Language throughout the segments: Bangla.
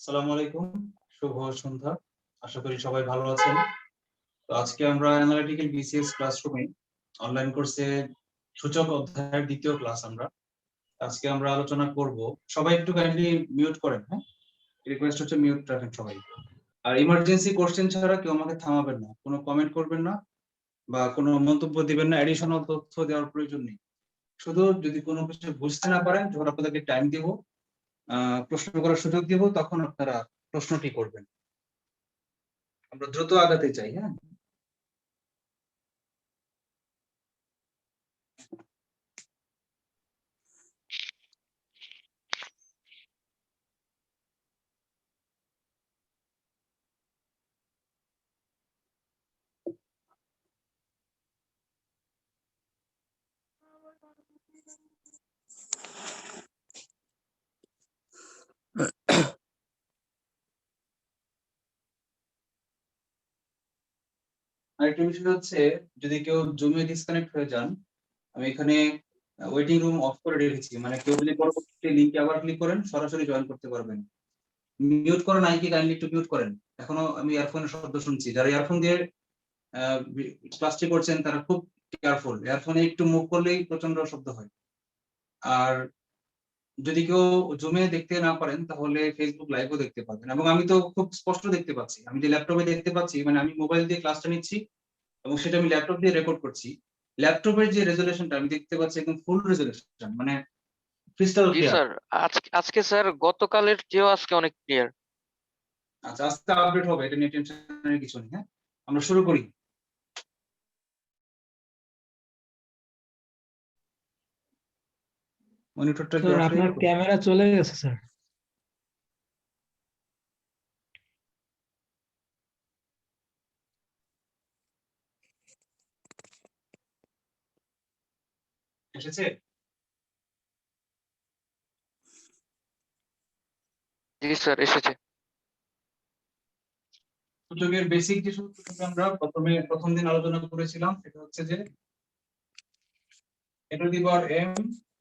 আসসালামু আলাইকুম, শুভ সন্ধ্যা। আশা করি সবাই ভালো আছেন। তো আজকে আমরা অ্যানালিটিক্যাল বিসিএস ক্লাসরুমে অনলাইন কোর্সে সূচক অধ্যায়ের দ্বিতীয় ক্লাস আজকে আমরা আলোচনা করব। সবাই একটু কাইন্ডলি মিউট করেন, হ্যাঁ, রিকোয়েস্ট হচ্ছে মিউট রাখেন সবাই। আর ইমার্জেন্সি কোশ্চেন ছাড়া কেউ আমাকে থামাবেন না, কোনো কমেন্ট করবেন না বা কোনো মন্তব্য দিবেন না, এডিশনাল তথ্য দেওয়ার প্রয়োজন নেই। শুধু যদি কোনো কিছু বুঝতে না পারেন, যখন আপনাদেরকে টাইম দিব, প্রশ্ন করার সুযোগ দিব, তখন আপনারা প্রশ্নটি করবেন। আমরা দ্রুত আগাতে চাই, হ্যাঁ। আরেকটা বিষয় হচ্ছে, যদি কেউ জুমে ডিসকানেক্ট হয়ে যান, আমি এখানে ওয়েটিং রুম অফ করে রেখেছি, মানে কেউ যদি পরবর্তী লিংকে আবার ক্লিক করেন সরাসরি জয়েন করতে পারবেন। মিউট করেন, আইকি কাইন্ডলি একটু মিউট করেন। এখনো আমি ইয়ারফোনের শব্দ শুনছি। যারা ইয়ারফোন দিয়ে ক্লাসটি করছেন তারা খুব কেয়ারফুল, ইয়ারফোনে একটু মুভ করলেই প্রচন্ড শব্দ হয়। আর যদি কেউ জুমে দেখতে না পারেন তাহলে ফেসবুক লাইভও দেখতে পাবেন, এবং আমি তো খুব স্পষ্ট দেখতে পাচ্ছি। আমি যে ল্যাপটপে দেখতে পাচ্ছি, মানে আমি মোবাইল দিয়ে ক্লাসটা নিচ্ছি এবং সেটা আমি ল্যাপটপ দিয়ে রেকর্ড করছি। ল্যাপটপের যে রেজুলেশনটা আমি দেখতে পাচ্ছি একদম ফুল রেজুলেশন, মানে ক্রিস্টাল জি ক্লিয়ার। স্যার, আজকে স্যার গতকালের চেয়েও আজকে অনেক ক্লিয়ার। আচ্ছা, আজকে আপডেট হবে, এটা নিয়ে টেনশনের কিছু নেই। হ্যাঁ, আমরা শুরু করি। মনিটরটা কি স্যার অফ আপনার রেখে? ক্যামেরা চলে গেছে স্যার। এসেছে? জি স্যার, এসেছে। সূচকের বেসিক যে সূত্রটা আমরা প্রথম দিন আলোচনা করেছিলাম, সেটা হচ্ছে যে a to the power m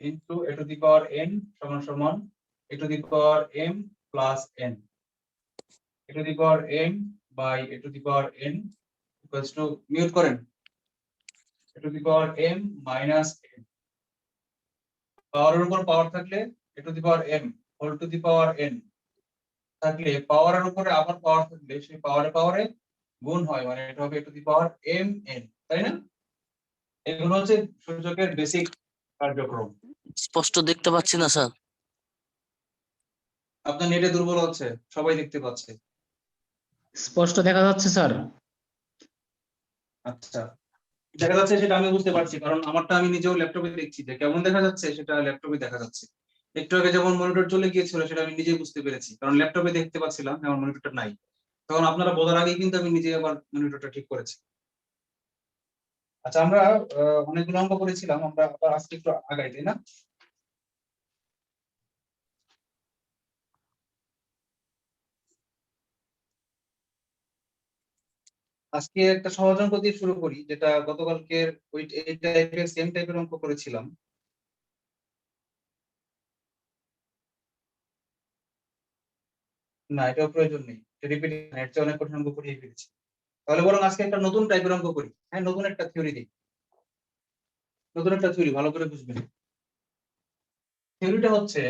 into a to the power n সমান সমান a to the power m plus n, a to the power m by a to the power n equals to, mute করেন, a to the power m minus n। পাওয়ারের উপর পাওয়ার থাকলে a to the power m whole to the power n থাকলে, পাওয়ারের উপরে আবার পাওয়ার থাকলে সেই পাওয়ারে পাওয়ারে গুণ হয়, মানে এটা হবে a to the power m n, তাই না? এগুলো হচ্ছে সূচকের বেসিক কার্যক্রম। স্পষ্ট দেখতে পাচ্ছি না স্যার। আপনার নেটে দুর্বল হচ্ছে, সবাই দেখতে পাচ্ছে। স্পষ্ট দেখা যাচ্ছে স্যার। আচ্ছা, দেখা যাচ্ছে সেটা আমি বুঝতে পারছি, কারণ আমারটা আমি নিজেও ল্যাপটপে দেখছি যে কেমন দেখা যাচ্ছে, সেটা ল্যাপটপে দেখা যাচ্ছে। একটু আগে যেমন মনিটর চলে গিয়েছিল সেটা আমি নিজেই বুঝতে পেরেছি, কারণ ল্যাপটপে দেখতে পাচ্ছিলাম আমার মনিটরটা নাই। তখন আপনারা বলার আগেই কিন্তু আমি নিজে আবার মনিটরটা ঠিক করেছি। আচ্ছা, আমরা অনেকগুলো অঙ্ক করেছিলাম, আমরা আবার আজকে একটু আগাই, তাই না? আজকে একটা সহজ অঙ্ক দিয়ে শুরু করি, যেটা গতকালকের ওই এই টাইপের সেম টাইপের অঙ্ক করেছিলাম। না, এটাও প্রয়োজন নেই, রিপিট, এর চেয়ে অনেক কঠিন অঙ্ক করিয়ে ফেলেছি। তাহলে বরং আজকে একটা নতুন টাইপের অঙ্ক করি। হ্যাঁ, নতুন একটা থিওরি দিই, নতুন একটা থিওরি, ভালো করে বুঝবেন। থিওরিটা হচ্ছে,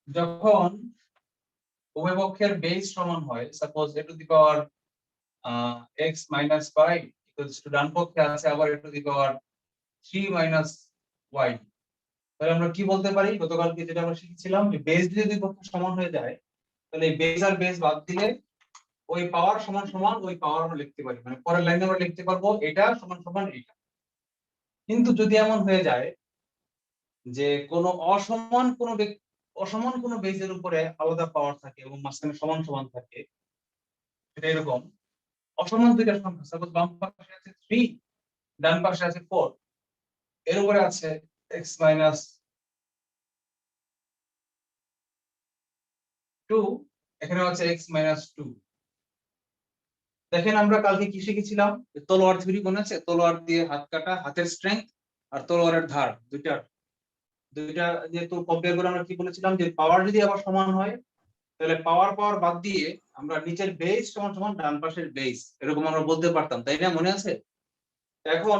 যখন উভয় পক্ষের বেস সমান হয়, suppose a to the power x minus y equals to, ডান পক্ষে আছে আবার a to the power 3 minus y, তাহলে আমরা কি বলতে পারি? গতকালকে যেটা আমরা শিখেছিলাম যে বেস যদি দুই পক্ষ সমান হয়ে যায়, তাহলে এই বেস আর বেস বাদ দিলে ওই পাওয়ার সমান সমান ওই পাওয়ার আমরা লিখতে পারি, মানে পরের লাইনে আমরা লিখতে পারবো এটা সমান সমান এটা। কিন্তু যদি এমন হয়ে যায় যে কোনো অসমান কোনো বেজের উপরে আলাদা পাওয়ার থাকে এবং মাঝখানে সমান সমান থাকে, সেটা এরকম অসমান দুইটা সংখ্যা, সাপোজ বাম পাশে আছে 3, ডান পাশে আছে 4, এর উপরে আছে x মাইনাস 2, এখানে আছে x মাইনাস 2। দেখেন আমরা কালকে কি শিখেছিলাম? তলোয়ার থিওরি মনে আছে? তলোয়ার দিয়ে হাত কাটা, হাতের স্ট্রেংথ আর তলোয়ারের ধার, দুইটা যেহেতু কম্পেয়ার করে আমরা কি বলেছিলাম যে পাওয়ার যদি আবার সমান হয় তাহলে পাওয়ার পাওয়ার বাদ দিয়ে আমরা নিচের বেস সমান সমান ডান পাশের বেস এরকম আমরা বলতে পারতাম, তাই না? মনে আছে? এখন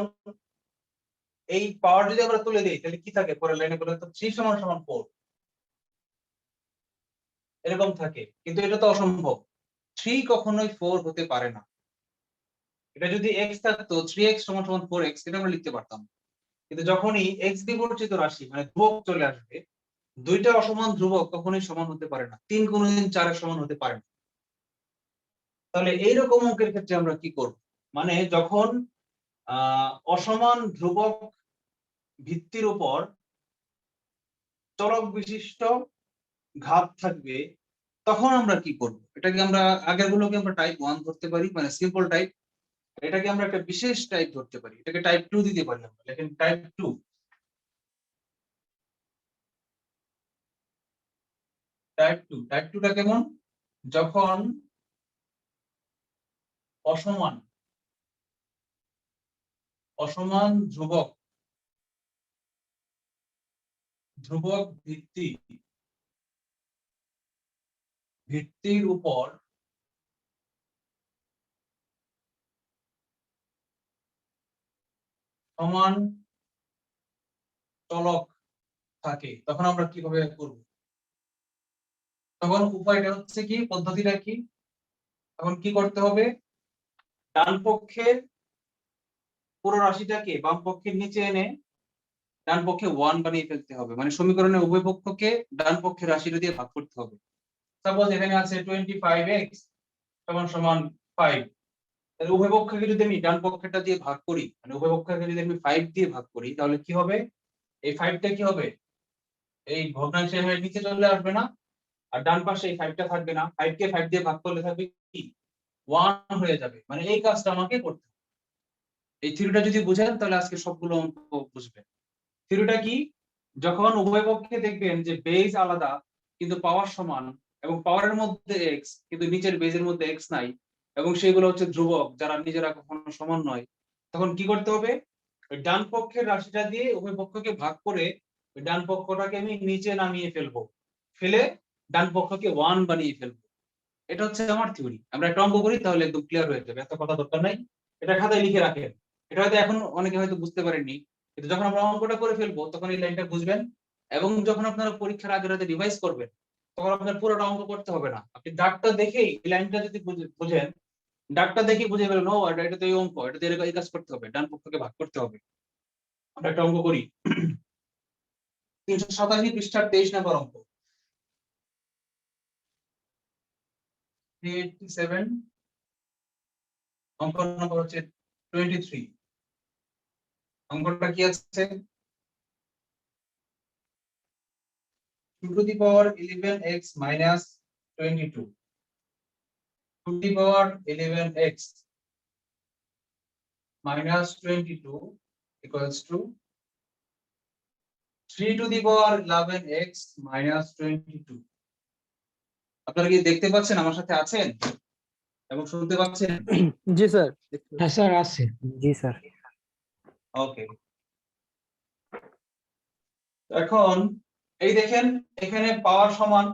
এই পাওয়ার যদি আমরা তুলে দিই তাহলে কি থাকে পরের লাইনে বলে তো 3 সমান সমান 4 এরকম থাকে, কিন্তু এটা তো অসম্ভব। 3 কখনোই 4 হতে পারে না। এটা যদি x থাকতো 3x সমান সমান 4x এটা আমরা লিখতে পারতাম, কিন্তু যখনই x বিবর্জিত রাশি মানে ধ্রুবক চলে আসবে, দুইটা অসমান ধ্রুবক কখনোই সমান হতে পারে না। 3 কোনোদিন 4 এর সমান হতে পারে না। তাহলে এইরকম অঙ্কের ক্ষেত্রে আমরা কি করব? মানে যখন অসমান ধ্রুবক ভিত্তির উপর চলক বিশিষ্ট ঘাত থাকবে, তখন আমরা কি করব? এটাকে আমরা আগের গুলোকে আমরা টাইপ 1 ধরতে পারি, মানে সিম্পল টাইপ। এটাকে আমরা একটা বিশেষ টাইপ ধরতে পারি, এটাকে টাইপ 2 দিতে পারি আমরা, লেখেন টাইপ 2। টাইপ 2টা কেমন? যখন অসমান ধ্রুবক ভিত্তির উপর সমান চলক থাকে, তখন আমরা কিভাবে করব? তখন উপায়টা হচ্ছে কি, পদ্ধতিটা কি? তখন কি করতে হবে? ডান পক্ষের পুরো রাশিটাকে বাম পক্ষের নিচে এনে ডান পক্ষে 1 বানিয়ে ফেলতে হবে, মানে সমীকরণের উভয় পক্ষকে ডান পক্ষের রাশিটা দিয়ে ভাগ করতে হবে। সাপোজ এখানে আছে 25x সমান সমান 5, তাহলে উভয় পক্ষকে যদি আমি ডান পক্ষেরটা দিয়ে ভাগ করি, মানে উভয় পক্ষকে যদি আমি 5 দিয়ে ভাগ করি, তাহলে কি হবে? এই 5টা কি হবে? এই ভগ্নাংশের নিচে চলে আসবে না, আর ডান পাশে এই 5টা থাকবে না। 5 কে 5 দিয়ে ভাগ করলে থাকবে কি? 1 হয়ে যাবে। মানে এই কাজটা আমাকে করতে হবে। এই থিওরিটা যদি বুঝেন তাহলে আজকে সবগুলো অঙ্ক বুঝবেন। থিওরিটা কি? যখন উভয় পক্ষে দেখবেন যে বেজ আলাদা কিন্তু পাওয়ার সমান, এবং পাওয়ারের মধ্যে x কিন্তু নিচের বেজের মধ্যে x নাই, এবং সেগুলো হচ্ছে ধ্রুবক যারা নিজেরা কখনো সমান নয়, তখন কি করতে হবে? ওই ডান পক্ষের রাশিটা দিয়ে উভয় পক্ষকে ভাগ করে ওই ডান পক্ষটাকে আমি নিচে নামিয়ে ফেলবো, ফেলে ডান পক্ষকে 1 বানিয়ে ফেলবো। এটা হচ্ছে আমার থিওরি। আমরা একটা অঙ্ক করি তাহলে একদম ক্লিয়ার হয়ে যাবে, এত কথা দরকার নাই। এটা খাতায় লিখে রাখেন। এটা হয়তো এখন অনেকে হয়তো বুঝতে পারেননি, কিন্তু যখন আমরা অঙ্কটা করে ফেলবো তখন এই লাইনটা বুঝবেন, এবং যখন আপনারা পরীক্ষার আগে রাতে রিভাইজ করবেন তখন আপনার পুরোটা অঙ্ক করতে হবে না। আপনি দাগটা দেখেই এই লাইনটা যদি বুঝেন, দাগটা দেখেই বুঝে গেলেন ও এটা তো এই অঙ্ক, এটা তো এই কাজ করতে হবে, ডান পক্ষকে ভাগ করতে হবে। আমরা একটা অঙ্ক করি 387 পৃষ্ঠার 23 নম্বর অঙ্ক। 387 অঙ্ক নম্বর হচ্ছে 23। অঙ্কটা কি আছে? 2 to the power 11x minus 22. 2 to the power 11x minus 22 equals to 3 to the power 11x minus 22. আপনারা কি দেখতে পাচ্ছেন? আমার সাথে আছেন এবং শুনতে পাচ্ছেন? জি স্যার। হ্যাঁ স্যার আছে। জি স্যার। ওকে, এখন এই দেখেন এখানে পাওয়ার সমান,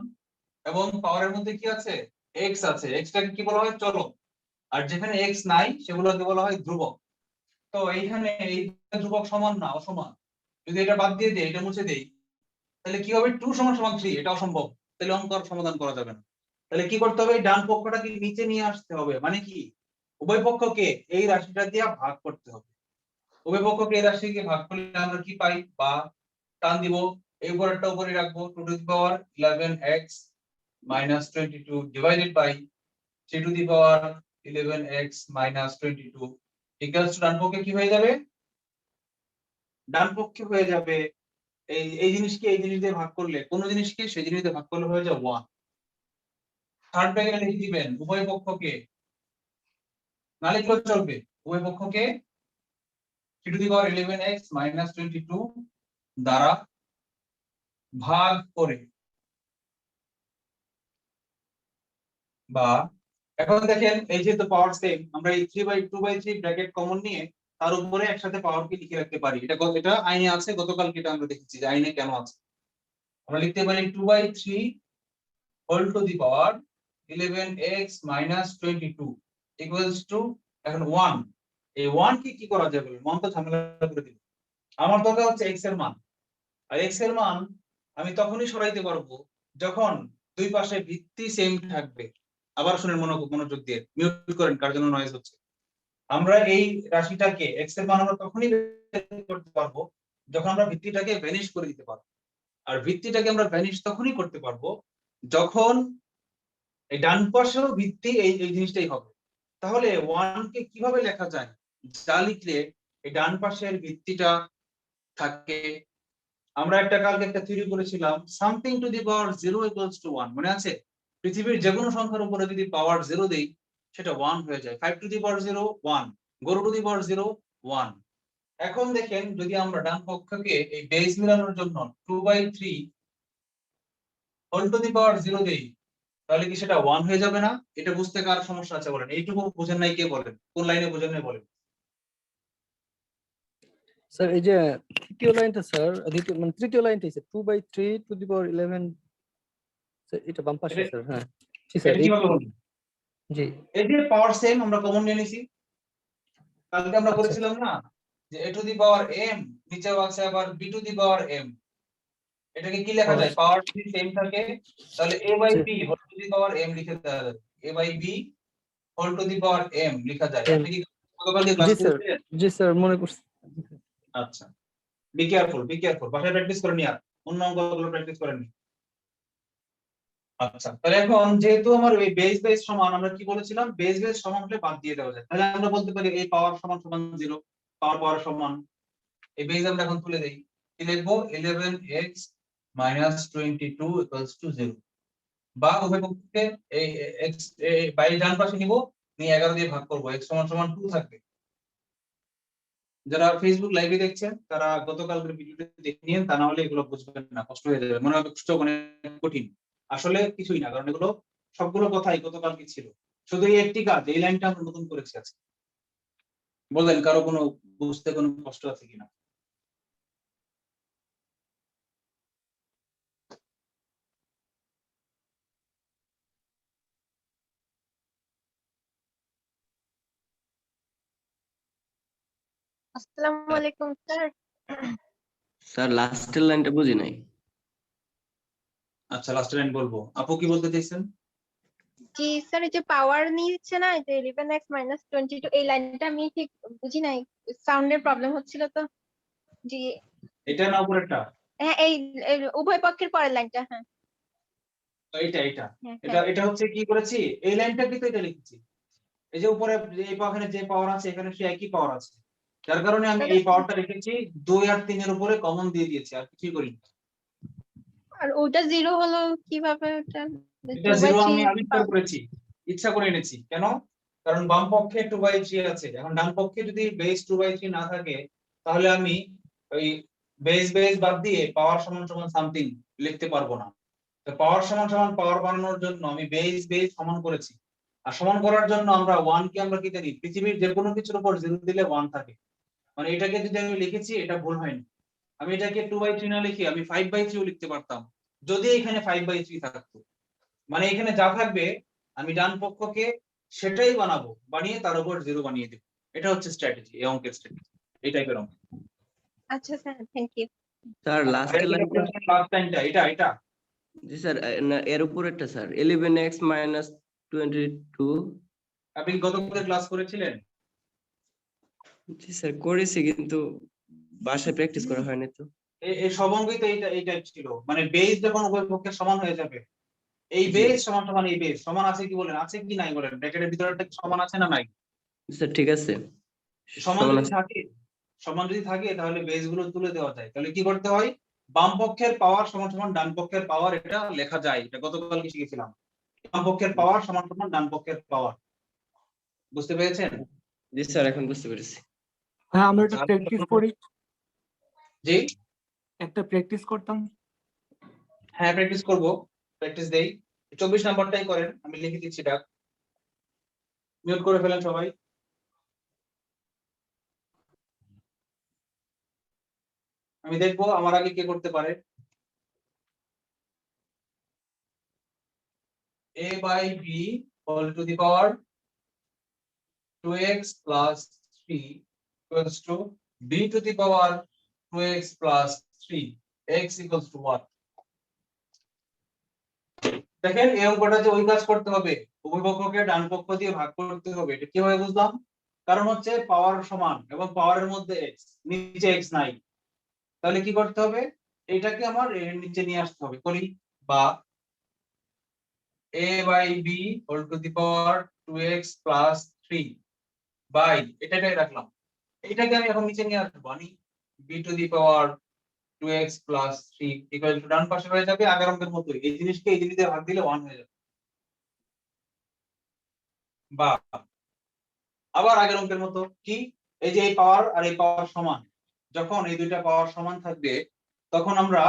এবং পাওয়ারের মধ্যে কি আছে? x আছে। xটাকে কি বলা হয়? চলক। আর যেখানে x নাই সেগুলোকে বলা হয় ধ্রুবক। তো এইখানে এই ধ্রুবক সমান না অসমান, যদি এটা বাদ দিয়ে দেই, এটা মুছে দেই, তাহলে কি হবে? 2 সমান সমান 3, এটা অসম্ভব। তাহলে অঙ্ক আর সমাধান করা যাবে না। তাহলে কি করতে হবে? ডান পক্ষটাকে নিচে নিয়ে আসতে হবে, মানে কি উভয় পক্ষকে এই রাশিটা দিয়ে ভাগ করতে হবে। উভয় পক্ষকে এই রাশিকে ভাগ করলে আমরা কি পাই? বা টান দিব, এই উপরেরটা উপরে রাখবো, 2 to the power 11x minus 22 divided by 3 to the power 11x minus 22 equals to ডান পক্ষে কি হয়ে যাবে? ডান পক্ষে হয়ে যাবে এই জিনিসকে এই জিনিস দিয়ে ভাগ করলে, কোন জিনিসকে সেই জিনিস দিয়ে ভাগ করলে হয়ে যায় 1। থার্ড ব্র্যাকেটে লিখে দিবেন উভয় পক্ষকে, না লিখলেও চলবে, উভয় পক্ষকে 3 to the power 11x minus 22 দ্বারা ভাগ করে। বা এখন দেখেন এই যেহেতু পাওয়ার সেম, আমরা এই 3/2/3 ব্র্যাকেট কমন নিয়ে তার উপরে একসাথে পাওয়ার কি লিখে রাখতে পারি। এটা আইনে আছে, গতকালকে এটা আমরা দেখেছি যে আইনে কেন আছে। আমরা লিখতে পারি 2/3 whole to the power 11x minus 22 equals to এখন 1। এই 1 কি করা যায় বলেন, মন তো ঝামেলা করে দিল। আমার দরকার হচ্ছে x এর মান, আর x এর মান আমি তখনই সরাইতে পারবো যখন দুই পাশে ভিত্তি সেম থাকবে। আবার শুনেন মনোযোগ দিয়ে, মিউট করেন কার জন্য নয়েজ হচ্ছে। আমরা এই রাশিটাকে x এর মান আমরা তখনই বের করতে পারবো যখন আমরা ভিত্তিটাকে ভ্যানিশ করে দিতে পারবো। আর ভিত্তিটাকে আমরা ভ্যানিশ তখনই করতে পারবো যখন এই ডান পাশেও ভিত্তি এই জিনিসটাই হবে। তাহলে 1 কে কিভাবে লেখা যায়, যা লিখলে এই ডান পাশের ভিত্তিটা থাকে। আমরা কালকে একটা থিওরি করেছিলাম, something to the power 0 equals to 1, মনে আছে? পৃথিবীর যে কোনো সংখ্যার উপরে যদি পাওয়ার 0 দেই সেটা 1 হয়ে যায়। 5 two the power 0 1, go to the power 0 1। এখন দেখেন যদি আমরা ডান পক্ষকে এই বেস মিলানোর জন্য 2/3 হোল টু দি পাওয়ার 0 দেই, তাহলে কি সেটা 1 হয়ে যাবে না? এটা বুঝতে কার সমস্যা আছে বলেন? এইটুকু বুঝেন নাই কে বলেন? কোন লাইনে বুঝেন নাই বলেন? স্যার এই যে তৃতীয় লাইনটা স্যার, দ্বিতীয় মানে তৃতীয় লাইনটা আছে 2/3 টু দি পাওয়ার 11, স্যার এটা বাম পাশে এটা- স্যার। হ্যাঁ জি স্যার, এটা কিভাবে বলবো? জি এই যে পাওয়ার সেম আমরা কমন নিয়ে নিছি, কালকে আমরা আচ্ছা। করেছিলাম না যে a to the power m, নিচেও আছে আবার b two the power m। এটাকে কি লেখা যায়? পাওয়ার যদি সেম থাকে তাহলে a by b whole to the power m লিখে দেওয়া যাবে। a by b whole to the power m লেখা যায়। আপনি কি গতকালকে ক্লাস জি স্যার, করেছিলেন? জি স্যার মনে করছি। আচ্ছা, বি কেয়ারফুল, বাসায় প্র্যাকটিস করে নিয়া, অন্য অঙ্কগুলো প্র্যাকটিস করেন নি। আচ্ছা, তাহলে এখন যেহেতু আমার এই বেস সমান, আমরা কি বলেছিলাম? বেস সমান হলে বাদ দিয়ে দেওয়া যায়। তাহলে আমরা বলতে পারি এই পাওয়ার সমান সমান 0, পাওয়ার সমান। এই বেস আমরা এখন তুলে দেই, কি লিখবো? 11x minus 22 equals to 0। বা উভয় পক্ষকে এই x বাইরে ডান পাশে নিব, নিয়ে 11 দিয়ে ভাগ করব, x সমান সমান 2 থাকবে। যারা ফেসবুক লাইভে দেখছেন তারা গতকালকের ভিডিওটি দেখে নিন, তা না হলে এগুলো বুঝবেন না, কষ্ট হয়ে যাবে, মনে হবে অনেক কঠিন। আসলে কিছুই না, কারণ এগুলো সবগুলো কথাই গতকালকে ছিল, শুধু এই একটি কাজ, এই লাইনটা আমরা নতুন করেছি আজকে। বলেন কারো কোনো বুঝতে কোনো কষ্ট আছে কিনা? আসসালামু আলাইকুম স্যার। স্যার লাস্টের লাইনটা বুঝি নাই। আচ্ছা, লাস্ট লাইন বলবো। আপু কি বলতে চাইছেন? জি স্যার, এই যে পাওয়ার নিচ্ছে না, এই যে 11x - 22, এই লাইনটা আমি ঠিক বুঝি নাই, সাউন্ডের প্রবলেম হচ্ছিল তো। জি এটা না উপরেরটা? হ্যাঁ, এই এই উভয় পক্ষের পরের লাইনটা। হ্যাঁ তো এটা এটা হ্যাঁ এটা হ্যাঁ। এটা হচ্ছে কি করেছি, এই লাইনটাকে তো এটা লিখেছি। এই যে উপরে এই পাখানে যে পাওয়ার আছে এখানে সে একই পাওয়ার আছে, যার কারণে আমি এই পাওয়ারটা রেখেছি 2 আর 3 এর উপরে কমন দিয়ে দিয়েছি, আর কিছুই করিনি। আর ওটা জিরো হলো কিভাবে? ওটা এটা 2/3 জিরো আমি আবিষ্কার করেছি, ইচ্ছা করে এনেছি। কেন? কারণ বাম পক্ষে 2/3 আছে, এখন ডান পক্ষে যদি বেস 2/3 না থাকে তাহলে আমি ওই বেস বাদ দিয়ে পাওয়ার সমান সমান সামথিং লিখতে পারবো না। তো পাওয়ার সমান সমান পাওয়ার বানানোর জন্য আমি বেস সমান করেছি। আর সমান করার জন্য আমরা 1 কে আমরা কি জানি? পৃথিবীর যে কোনো কিছুর উপর 0 দিলে 1 থাকে। মানে এটাকে যদি আমি লিখেছি এটা ভুল হয়নি। আমি এটাকে 2/3 না লিখে আমি 5/3 ও লিখতে পারতাম যদি এখানে 5/3 থাকতো। মানে এখানে যা থাকবে আমি ডান পক্ষকে সেটাই বানাবো, বানিয়ে তার উপর 0 বানিয়ে দেব। এটা হচ্ছে স্ট্র্যাটেজি, এই অঙ্কের স্ট্র্যাটেজি, এই টাইপের অঙ্ক। আচ্ছা স্যার, থ্যাংক ইউ। স্যার লাস্টের লাইনটা, লাস্ট টাইমটা এটা জি স্যার না এর উপরেরটা স্যার 11x - 22। আপনি গতকাল ক্লাস করেছিলেন? জি স্যার করেছি, কিন্তু বাসায় প্র্যাকটিস করা হয়নি তো। এই সব অঙ্কই তো এই টাইপ ছিল, মানে বেস যখন উভয় পক্ষের সমান হয়ে যাবে, এই জি বেস সমান সমান এই বেস সমান আছে কি বলেন? আছে কি নাই বলেন? ব্র্যাকেটের ভিতরটা কি সমান আছে না নাই? স্যার ঠিক আছে, সমান সমান যদি আছে। থাকে, সমান যদি থাকে তাহলে বেস গুলো তুলে দেওয়া যায়। তাহলে কি করতে হয়? বাম পক্ষের পাওয়ার সমান সমান ডান পক্ষের পাওয়ার, এটা লেখা যায়। এটা গতকালকে শিখেছিলাম, বাম পক্ষের পাওয়ার সমান সমান ডান পক্ষের পাওয়ার। বুঝতে পেরেছেন? জি স্যার এখন বুঝতে পেরেছি। হ্যাঁ, আমরা একটা আচ্ছা, প্র্যাকটিস করি, জি একটা প্র্যাকটিস করতাম। হ্যাঁ, প্র্যাকটিস করব, প্র্যাকটিস দেই। 24 নাম্বারটাই করেন, আমি লিখে দিচ্ছি ডাক। মিউট করে ফেলেন সবাই। আমি দেখবো আমার আগে কে করতে পারে। a by b whole to the power 2x plus 3 equals to b to the power 2x plus 3 x equals to what? দেখেন এই অঙ্কটা যে ওই কাজ করতে হবে, উভয় পক্ষকে ডান পক্ষ দিয়ে ভাগ করতে হবে। এটা কিভাবে বুঝলাম? কারণ হচ্ছে পাওয়ার সমান এবং পাওয়ারের মধ্যে x, নিচে x নাই, তাহলে কি করতে হবে? এটাকে আমার এর নিচে নিয়ে আসতে হবে। করি, বা a by b whole to the power 2x plus 3 by এটাই রাখলাম, এটাকে আমি এখন নিচে নিয়ে আসবো, আনি b to the power 2x plus 3 equal to ডান পাশে হয়ে যাবে আগের অঙ্কের মতোই, এই জিনিসকে এই জিনিস দিয়ে ভাগ দিলে 1 হয়ে যাবে। বা আবার আগের অঙ্কের মতো কি, এই যে এই পাওয়ার আর এই পাওয়ার সমান, যখন এই দুইটা পাওয়ার সমান থাকবে তখন আমরা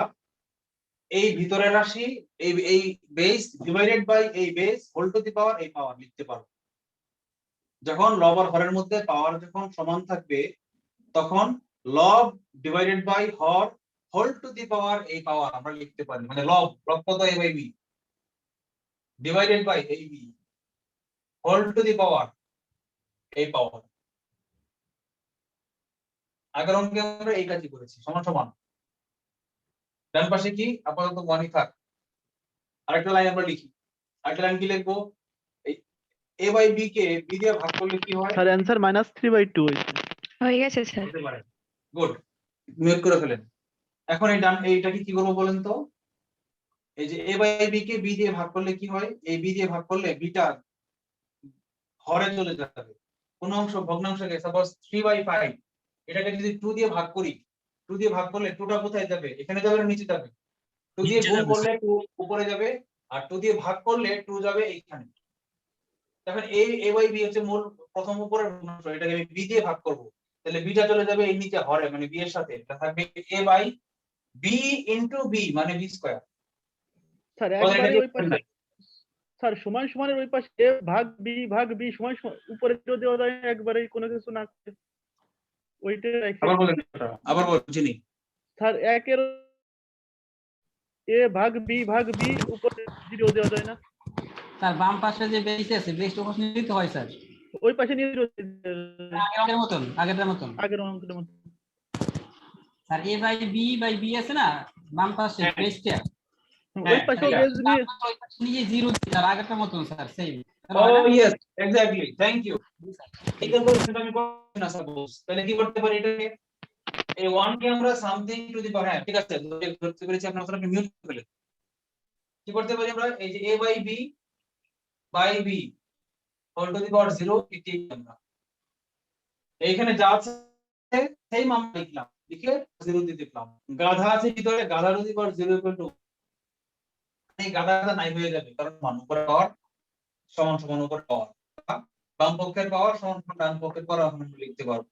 এই ভিতরের রাশি এই বেস ডিভাইডেড বাই এই base whole to the power এই পাওয়ার লিখতে পারবো। যখন লব আর হরের মধ্যে পাওয়ার যখন সমান থাকবে তখন লব ডিভাইডেড বাই হর হোল টু দি পাওয়ার এই পাওয়ার আমরা লিখতে পারি, মানে লব কত a by b divided by এই b whole to the power এই পাওয়ার। আগের অঙ্কে আমরা এই কাজই করেছি, সমান সমান। ডান পাশে কি আপাতত 1ই থাক। আরেকটা লাইন আমরা লিখি, আরেকটা লাইন কি লিখবো? এই a বাই b কে b দিয়ে ভাগ করলে কি হয়? স্যার অ্যানসার -3/2 হইছে। হয়ে গেছে স্যার। হতে পারে, গুড, মিউট করে ফেলেন। এখন এই ডান এইটাকে কি করব বলেন তো? এই যে a বাই b কে b দিয়ে ভাগ করলে কি হয়? এই b দিয়ে ভাগ করলে bটা হরে চলে যাবে, কোন অংশ ভগ্নাংশকে, সাপোজ 3/5 এটাকে যদি 2 দিয়ে ভাগ করি, 2 দিয়ে ভাগ করলে 2টা কোথায় যাবে? এখানে যাবে না নিচে যাবে? 2 দিয়ে গুণ করলে 2 উপরে যাবে, আর 2 দিয়ে ভাগ করলে 2 যাবে এইখানে। তখন a বাই b হচ্ছে মূল প্রথম উপরের ভগ্নাংশ, এটাকে আমি b দিয়ে ভাগ করব, তাহলে bটা চলে যাবে এই নিচে হরে, মানে b এর সাথে, এটা থাকবে a by b into b মানে b স্কয়ার। স্যার একবারে ওই পাশে স্যার সমান সমানের ওই পাশে a ভাগ b সমান সমান উপরে তো দেওয়া যায় না, একবারে কোনো কিছু না করে। ওইটা আবার বলেন, আবার বুঝিনি। স্যার একের a ভাগ b উপরে 0 দেওয়া যায় না? স্যার বাম পাশে যে বেস আছে বেসটা ওখানে নিতে হয় স্যার, ওই পাশে নিয়ে আগের মতন আগের অঙ্কের মতো। স্যার a বাই b আছে না বাম পাশে বেসটা, ওই পাশেও বেস নিয়ে ওই পাশে নিয়ে 0 দিতে স্যার আগেরটার মতন sir same. Oh yes, exactly, thank you. এটা বলছিলাম আমি করছি না সাপোজ, তাহলে কি করতে পারি? এটাকে এই 1 কে আমরা সামথিং টু দি পাওয়ার, হ্যাঁ ঠিক আছে ধরতে পেরেছি, আপনারা সবাই মিউট করে ফেলেন। কি করতে পারি আমরা? এই যে a by b whole to the power 0 এটি আমরা এইখানে যা আছে সেই মান লিখলাম, লিখে 0 দিয়ে দিলাম। গাধা আছে ভিতরে, গাধা two the power 0 equal to, এই গাধাটা নাই হয়ে যাবে, কারণ মান উপরে পাওয়ার সমান সমান উপরে পাওয়ার, বাম পক্ষের পাওয়ার সমান সমান ডান পক্ষের পাওয়ার আমরা লিখতে পারবো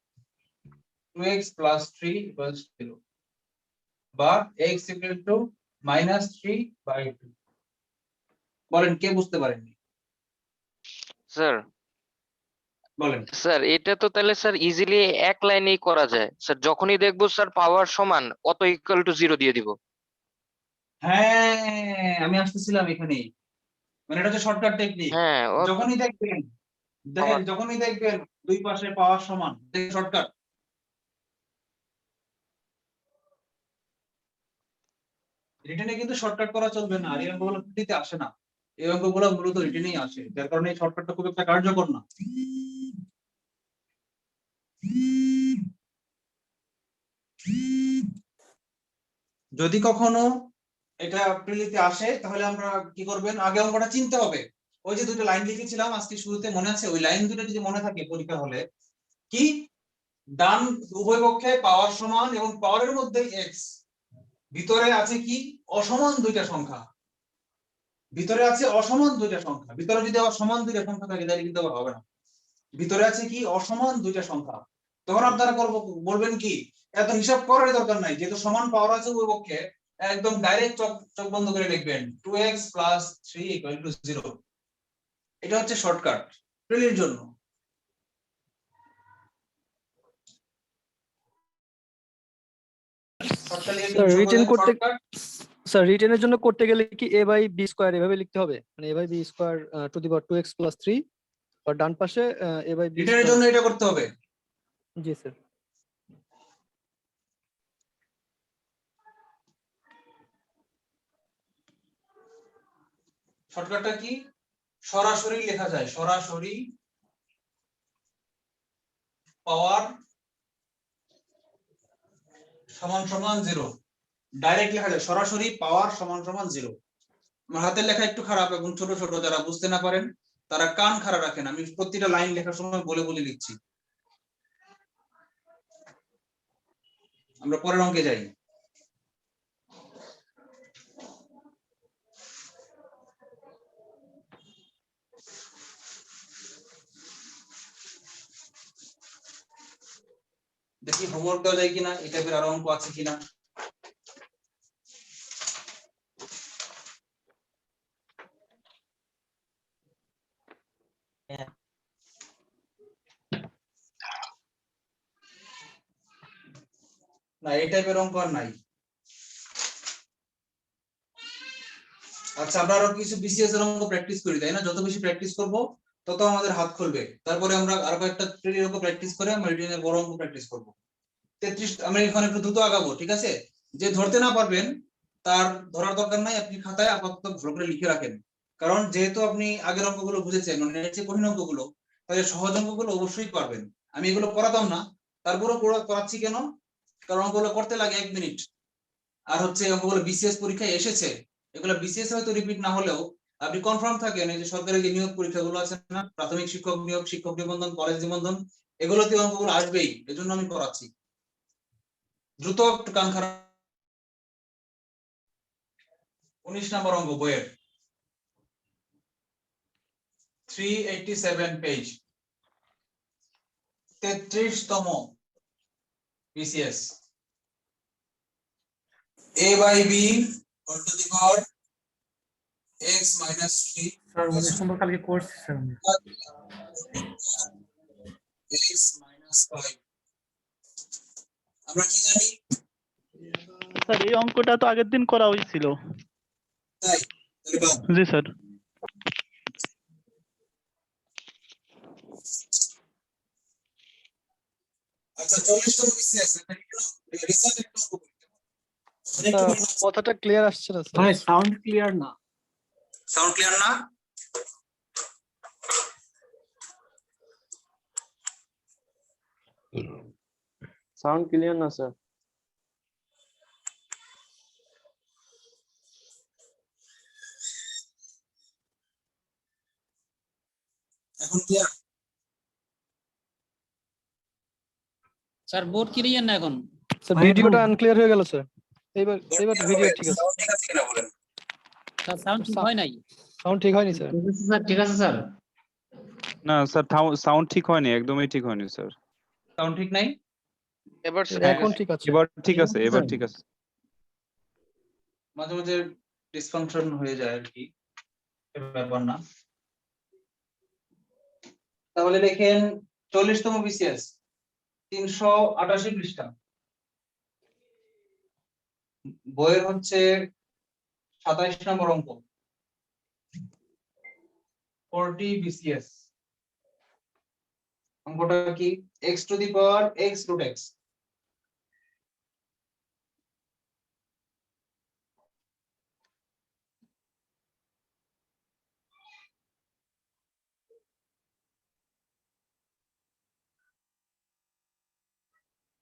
2x plus 3 equals 0 বা x equal to -3/2। বলেন কে বুঝতে পারেননি? স্যার বলেন। স্যার এটা তো তাহলে স্যার ইজিলি এক লাইনেই করা যায় স্যার, যখনই দেখবো স্যার পাওয়ার সমান অত ইকুয়াল টু 0 দিয়ে দিব। হ্যাঁ আমি আসতেছিলাম এখানে, মানে এটা হচ্ছে শর্টকাট টেকনিক। হ্যাঁ যখনই দেখবেন, দেখেন যখনই দেখবেন দুই পাশে পাওয়ার সমান, শর্টকাট। রিটেনে কিন্তু শর্টকাট করা চলবে না, আর এই অঙ্কগুলো ফ্রিতে আসে না, এই অঙ্কগুলো মূলত রিটেনেই আসে, যার কারণে এই শর্টকাটটা খুব একটা কার্যকর না। যদি কখনো এটা প্রিলিতে আসে তাহলে আমরা কি করবেন, আগে অঙ্কটা চিনতে হবে। ওই যে দুটো লাইন লিখেছিলাম আজকে শুরুতে, মনে আছে? ওই লাইন দুটো যদি মনে থাকে পরীক্ষা হলে, কি ডান উভয় পক্ষে পাওয়ার সমান এবং পাওয়ারের মধ্যে x, ভিতরে আছে কি অসমান দুইটা সংখ্যা, ভিতরে আছে অসমান দুইটা সংখ্যা। ভিতরে যদি আবার সমান দুইটা সংখ্যা থাকে তাহলে কিন্তু আবার হবে না। ভিতরে আছে কি অসমান দুইটা সংখ্যা, তখন আপনারা বলবেন কি এত হিসাব করার দরকার নাই, যেহেতু সমান পাওয়ার আছে উভয় পক্ষে, একদম ডাইরেক্ট চোখ বন্ধ করে লিখবেন 2x plus 3 equal to 0। এটা হচ্ছে শর্টকাট প্রিলির জন্য। স্যার রিটেন করতে স্যার রিটেনের জন্য করতে গেলে কি a বাই b স্কয়ার এভাবে লিখতে হবে, মানে a by b square to the power 2x plus 3, আর ডান পাশে a বাই b রিটার্নের জন্য এটা করতে হবে। জি স্যার। শর্টকাটটা কি? সরাসরি লেখা যায়, সরাসরি পাওয়ার সমান সমান 0, ডাইরেক্ট লেখা যায় সরাসরি পাওয়ার সমান সমান 0। আমার হাতের লেখা একটু খারাপ এবং ছোট ছোট, যারা বুঝতে না পারেন তারা কান খাড়া রাখেন, আমি প্রতিটা লাইন লেখার সময় বলে বলে লিখছি। আমরা পরের অঙ্কে যাই। দেখি হোমওয়ার্ক দেওয়া যায় কিনা, এই টাইপের আরো অঙ্ক আছে কিনা। না, এই টাইপের অঙ্ক আর নাই। আচ্ছা, আমরা আরো কিছু বিসিএস এর অঙ্ক প্র্যাকটিস করি, তাই না? যত বেশি প্র্যাকটিস করব তত আমাদের হাত খুলবে। তারপরে আমরা আরো কয়েকটা ট্রেনের অঙ্ক প্র্যাকটিস করে আমরা রিটেনের বড় অঙ্ক প্র্যাকটিস করব। 33 আমরা এখানে একটু দ্রুত আগাবো, ঠিক আছে? যে ধরতে না পারবেন তার ধরার দরকার নাই, আপনি খাতায় আপাতত ভালো করে লিখে রাখেন। কারণ যেহেতু আপনি আগের অঙ্কগুলো বুঝেছেন, মানে এর চেয়ে কঠিন অঙ্কগুলো, তাহলে সহজ অঙ্কগুলো অবশ্যই পারবেন। আমি এগুলো করাতাম না, তারপরেও করাচ্ছি কেন? কারণ অঙ্কগুলো করতে লাগে 1 মিনিট। আর হচ্ছে অঙ্কগুলো বিসিএস পরীক্ষায় এসেছে, এগুলো বিসিএস হয়তো রিপিট না হলেও আপনি কনফার্ম থাকেন এই যে সরকারি যে নিয়োগ পরীক্ষাগুলো আছে না, প্রাথমিক শিক্ষক নিয়োগ, শিক্ষক নিবন্ধন, কলেজ নিবন্ধন, এগুলোতে অঙ্কগুলো আসবেই, এজন্য আমি করাচ্ছি। দ্রুত একটু কান খারাপ। 19 নম্বর অঙ্ক বইয়ের 387 পেজ, 33তম BCS. a by b whole to the power x minus 3 sir মনে সম্ভব কালকে করছি স্যার আমি। x minus 5। আমরা কি জানি? স্যার এই অঙ্কটা তো আগের দিন করা হয়েছিল। তাই তাহলে বাদ। জি স্যার। আচ্ছা, 40তম বিসিএস রিসার্চ একটু কথাটা ক্লিয়ার আসছে না স্যার। ভাই সাউন্ড ক্লিয়ার না। সাউন্ড ক্লিয়ার না? সাউন্ড ক্লিয়ার না স্যার। এখন ক্লিয়ার? স্যার বোর্ড ক্লিয়ার না এখন? স্যার ভিডিওটা আনক্লিয়ার হয়ে গেল স্যার। এবার ভিডিও ঠিক আছে। ঠিক আছে কিনা বলেন? স্যার সাউন্ড ঠিক হয় নাই? সাউন্ড ঠিক হয়নি স্যার। স্যার ঠিক আছে স্যার। না স্যার, সাউন্ড ঠিক হয়নি, একদমই ঠিক হয়নি স্যার। সাউন্ড ঠিক নাই? এবার এখন ঠিক আছে। এবার ঠিক আছে, এবার ঠিক আছে। মাঝে মাঝে ডিসফাংশন হয়ে যায় আর কি, ব্যাপার না। তাহলে দেখেন 40তম বিসিএস 388 পৃষ্ঠা, বইয়ের হচ্ছে 27 নম্বর অঙ্ক, 40 বিসিএস। অঙ্কটা কি? x to the power x root x।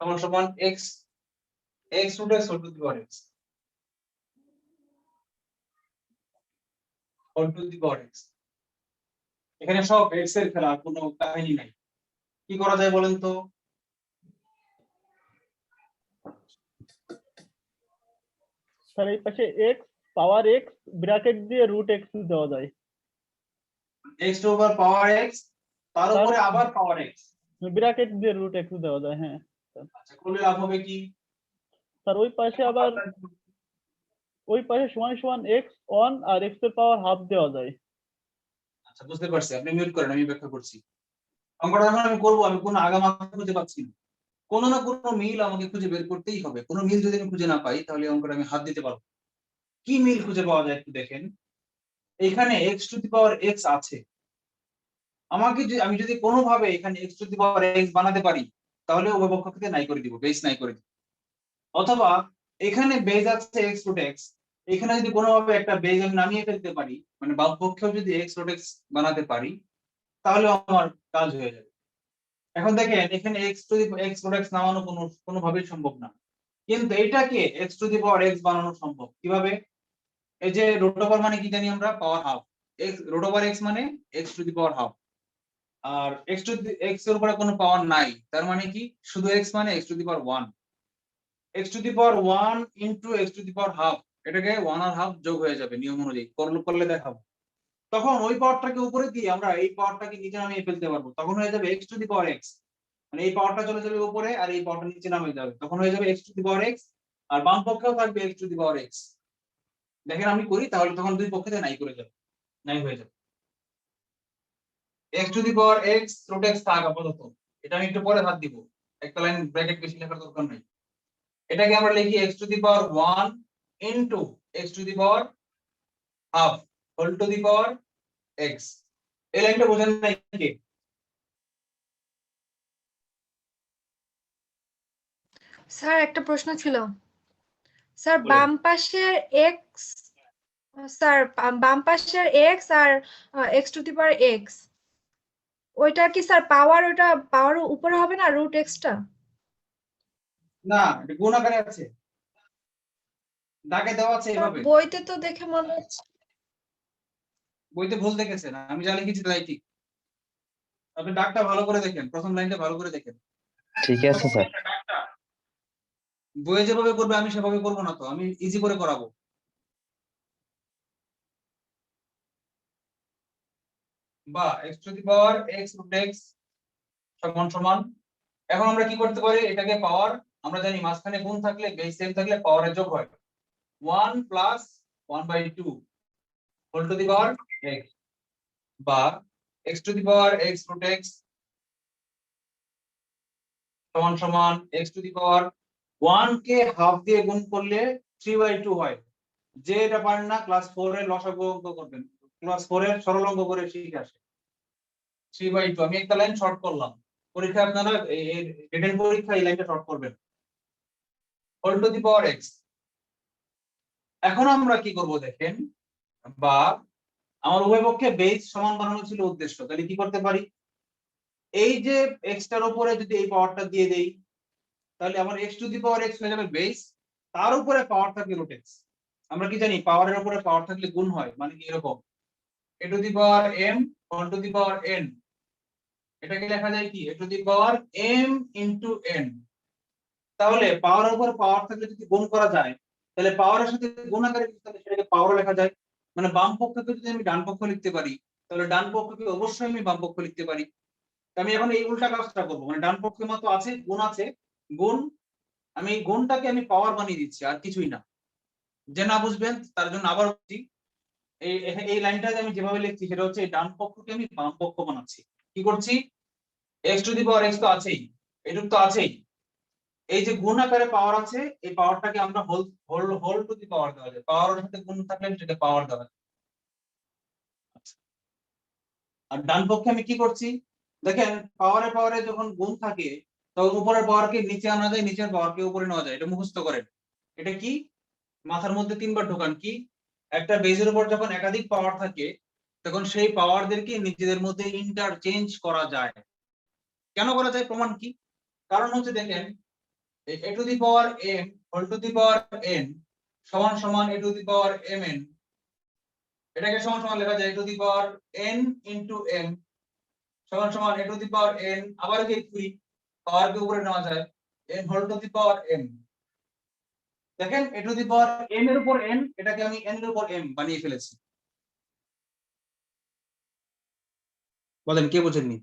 সমান সমান x root x whole to the power x, whole to the power x। এখানে সব x এর খেলা, কোনো কাহিনী নাই। কি করা যায় বলেন তো? স্যার এই পাশে x পাওয়ার x ব্র্যাকেট দিয়ে রুট x দেওয়া যায়। x টু পাওয়ার পাওয়ার x, তার উপরে আবার পাওয়ার x, ব্র্যাকেট দিয়ে রুট x দেওয়া যায়। হ্যাঁ আচ্ছা, করলে লাভ হবে কি? স্যার ওই পাশে আবার ওই পাশে সমান সমান x অন আর x এর পাওয়ার হাফ দেওয়া যায়। আচ্ছা, বুঝতে পারছি, আপনি মিউট করেন, আমি ব্যাখ্যা করছি। অঙ্কটা যখন আমি করবো, আমি কোনো আগামাথা খুঁজে পাচ্ছি না, কোনো না কোনো মিল আমাকে খুঁজে বের করতেই হবে। কোনো মিল যদি আমি খুঁজে না পাই তাহলে অঙ্কটা আমি হাত দিতে পারবো। কি মিল খুঁজে পাওয়া যায় একটু দেখেন, এখানে x to the power x আছে, আমি যদি কোনোভাবে এখানে x to the power x বানাতে পারি তাহলে উভয় পক্ষকে নাই করে দিব, বেস নাই করে দিব। অথবা এখানে বেজ আছে x রুট x, এখানে যদি কোনোভাবে একটা বেজ আমি নামিয়ে ফেলতে পারি, মানে বাম পক্ষেও যদি x রুট x বানাতে পারি তাহলে আমার কাজ হয়ে যাবে। এখন দেখেন এখানে x রুট x নামানো কোনোভাবেই সম্ভব না, কিন্তু এটাকে x to the power x বানানো সম্ভব। কিভাবে? এই যে রুট ওভার মানে কি জানি আমরা, power half. Root over x মানে x to the power half, আর x এর উপরে কোনো পাওয়ার নাই, তার মানে কি শুধু x মানে x to the power 1, x to the power 1 into x to the power half, এটাকে 1 আর হাফ যোগ হয়ে যাবে নিয়ম অনুযায়ী, করলে দেখাবো। তখন ওই পাওয়ারটাকে উপরে দিয়ে আমরা এই পাওয়ারটাকে নিচে নামিয়ে ফেলতে পারবো, তখন হয়ে যাবে x to the power x, মানে এই পাওয়ারটা চলে যাবে উপরে আর এই পাওয়ারটা নিচে নামিয়ে যাবে, তখন হয়ে যাবে x to the power x, আর বাম পক্ষেও থাকবে x to the power x। দেখেন আমি করি তাহলে তখন দুই পক্ষে নাই করে যাবে, নাই হয়ে যাবে। x to the power x root x থাক আপাতত, এটা আমি একটু পরে হাত দিব, একটা লাইন ব্র্যাকেট বেশি লেখার দরকার নাই। এটাকে আমরা লিখি x to the power 1 into x to the power half whole to the power x। এই লাইনটা বোঝেন নাই কি? স্যার একটা প্রশ্ন ছিল স্যার, বলেন। বাম পাশের x, স্যার বাম পাশের x আর x to the power x, ওইটা কি স্যার পাওয়ার, ওটা পাওয়ার উপরে হবে না রুট x টা? না, এটা গুণ আকারে আছে, দাগে দেওয়া আছে স্যার, এভাবে। বইতে তো দেখে মনে হচ্ছে। বইতে ভুল দেখেছেন, আমি যা লিখেছি তাই ঠিক। আপনি দাগটা ভালো করে দেখেন, প্রথম লাইনটা ভালো করে দেখেন। ঠিক আছে স্যার। বইয়ে যেভাবে করবে আমি সেভাবে করবো না, তো আমি ইজি করে করাবো। বা x to the power x root x সমান সমান, এখন আমরা কি করতে পারি, এটাকে পাওয়ার, আমরা জানি মাঝখানে গুণ থাকলে বেস সেম থাকলে পাওয়ারের যোগ হয়, 1 plus 1/2 whole to the power x, বা x to the power x root x সমান সমান x টু দি পাওয়ার 1 কে হাফ দিয়ে গুণ করলে 3/2 হয়। যে এটা পারেন না ক্লাস 4 এর লসাগু অঙ্ক করবেন, ক্লাস 4 এর সরল অঙ্ক করে ঠিক আসে। 3/2 আমি একটা লাইন শর্ট করলাম, পরীক্ষা আপনারা রিটেন পরীক্ষা এই লাইনটা শর্ট করবেন, whole to the power x। এখন আমরা কি করব দেখেন, বা আমার উভয় পক্ষে বেস সমান বানানো ছিল উদ্দেশ্য, তাহলে কি করতে পারি, এই যে x টার উপরে যদি এই পাওয়ারটা দিয়ে দেই তাহলে আমার x to the power x হয়ে যাবে বেস, তার উপরে পাওয়ার থাকবে রুট x। আমরা কি জানি পাওয়ারের উপরে পাওয়ার থাকলে গুণ হয়, মানে কি এরকম a to the power m whole to the power n, এটাকে লেখা যায় কি a to the power m into n। তাহলে পাওয়ারের উপর পাওয়ার থাকলে যদি গুণ করা যায় তাহলে পাওয়ারের সাথে গুণ আকারে তাহলে সেটাকে পাওয়ারও লেখা যায়, মানে বাম পক্ষকে যদি আমি ডান পক্ষ লিখতে পারি তাহলে ডান পক্ষকে অবশ্যই আমি বাম পক্ষ লিখতে পারি। আমি এখন এই উল্টা কাজটা করবো, মানে ডান পক্ষের মতো আছে গুণ আছে, গুণ আমি এই গুণটাকে আমি পাওয়ার বানিয়ে দিচ্ছি আর কিছুই না। যে না বুঝবেন তার জন্য আবার বলছি, এই লাইনটা আমি যেভাবে লিখছি সেটা হচ্ছে এই ডান পক্ষকে আমি বাম পক্ষ বানাচ্ছি। কি করছি, x to the power x তো আছেই, এটুক তো আছেই, এই যে গুণ আকারে পাওয়ার আছে এই পাওয়ারটাকে আমরা হোল টু দি পাওয়ার দেওয়া যায়, পাওয়ারের সাথে গুণ থাকলে সেটা পাওয়ার দেওয়া যায়। আর ডান পক্ষে আমি কি করছি দেখেন, পাওয়ারে যখন গুণ থাকে তখন উপরের পাওয়ারকে নিচে আনা যায়, নিচের পাওয়ারকে উপরে নেওয়া যায়, এটা মুখস্থ করেন। এটা কি মাথার মধ্যে 3বার ঢোকান, কি একটা বেজের উপর যখন একাধিক পাওয়ার থাকে তখন সেই পাওয়ারদেরকে নিজেদের মধ্যে ইন্টারচেঞ্জ করা যায়। কেন করা যায়, প্রমাণ কি, কারণ হচ্ছে দেখেন a to the power m whole to the power n সমান সমান a to the power mn, এটাকে সমান সমান লেখা যায় a to the power n into m সমান সমান a to the power n, আবার কি পাওয়ারকে উপরে নেওয়া যায় n whole to the power m। দেখেন a to the power m এর উপর n, এটাকে আমি n এর উপর m বানিয়ে ফেলেছি। বলেন কে বুঝেননি?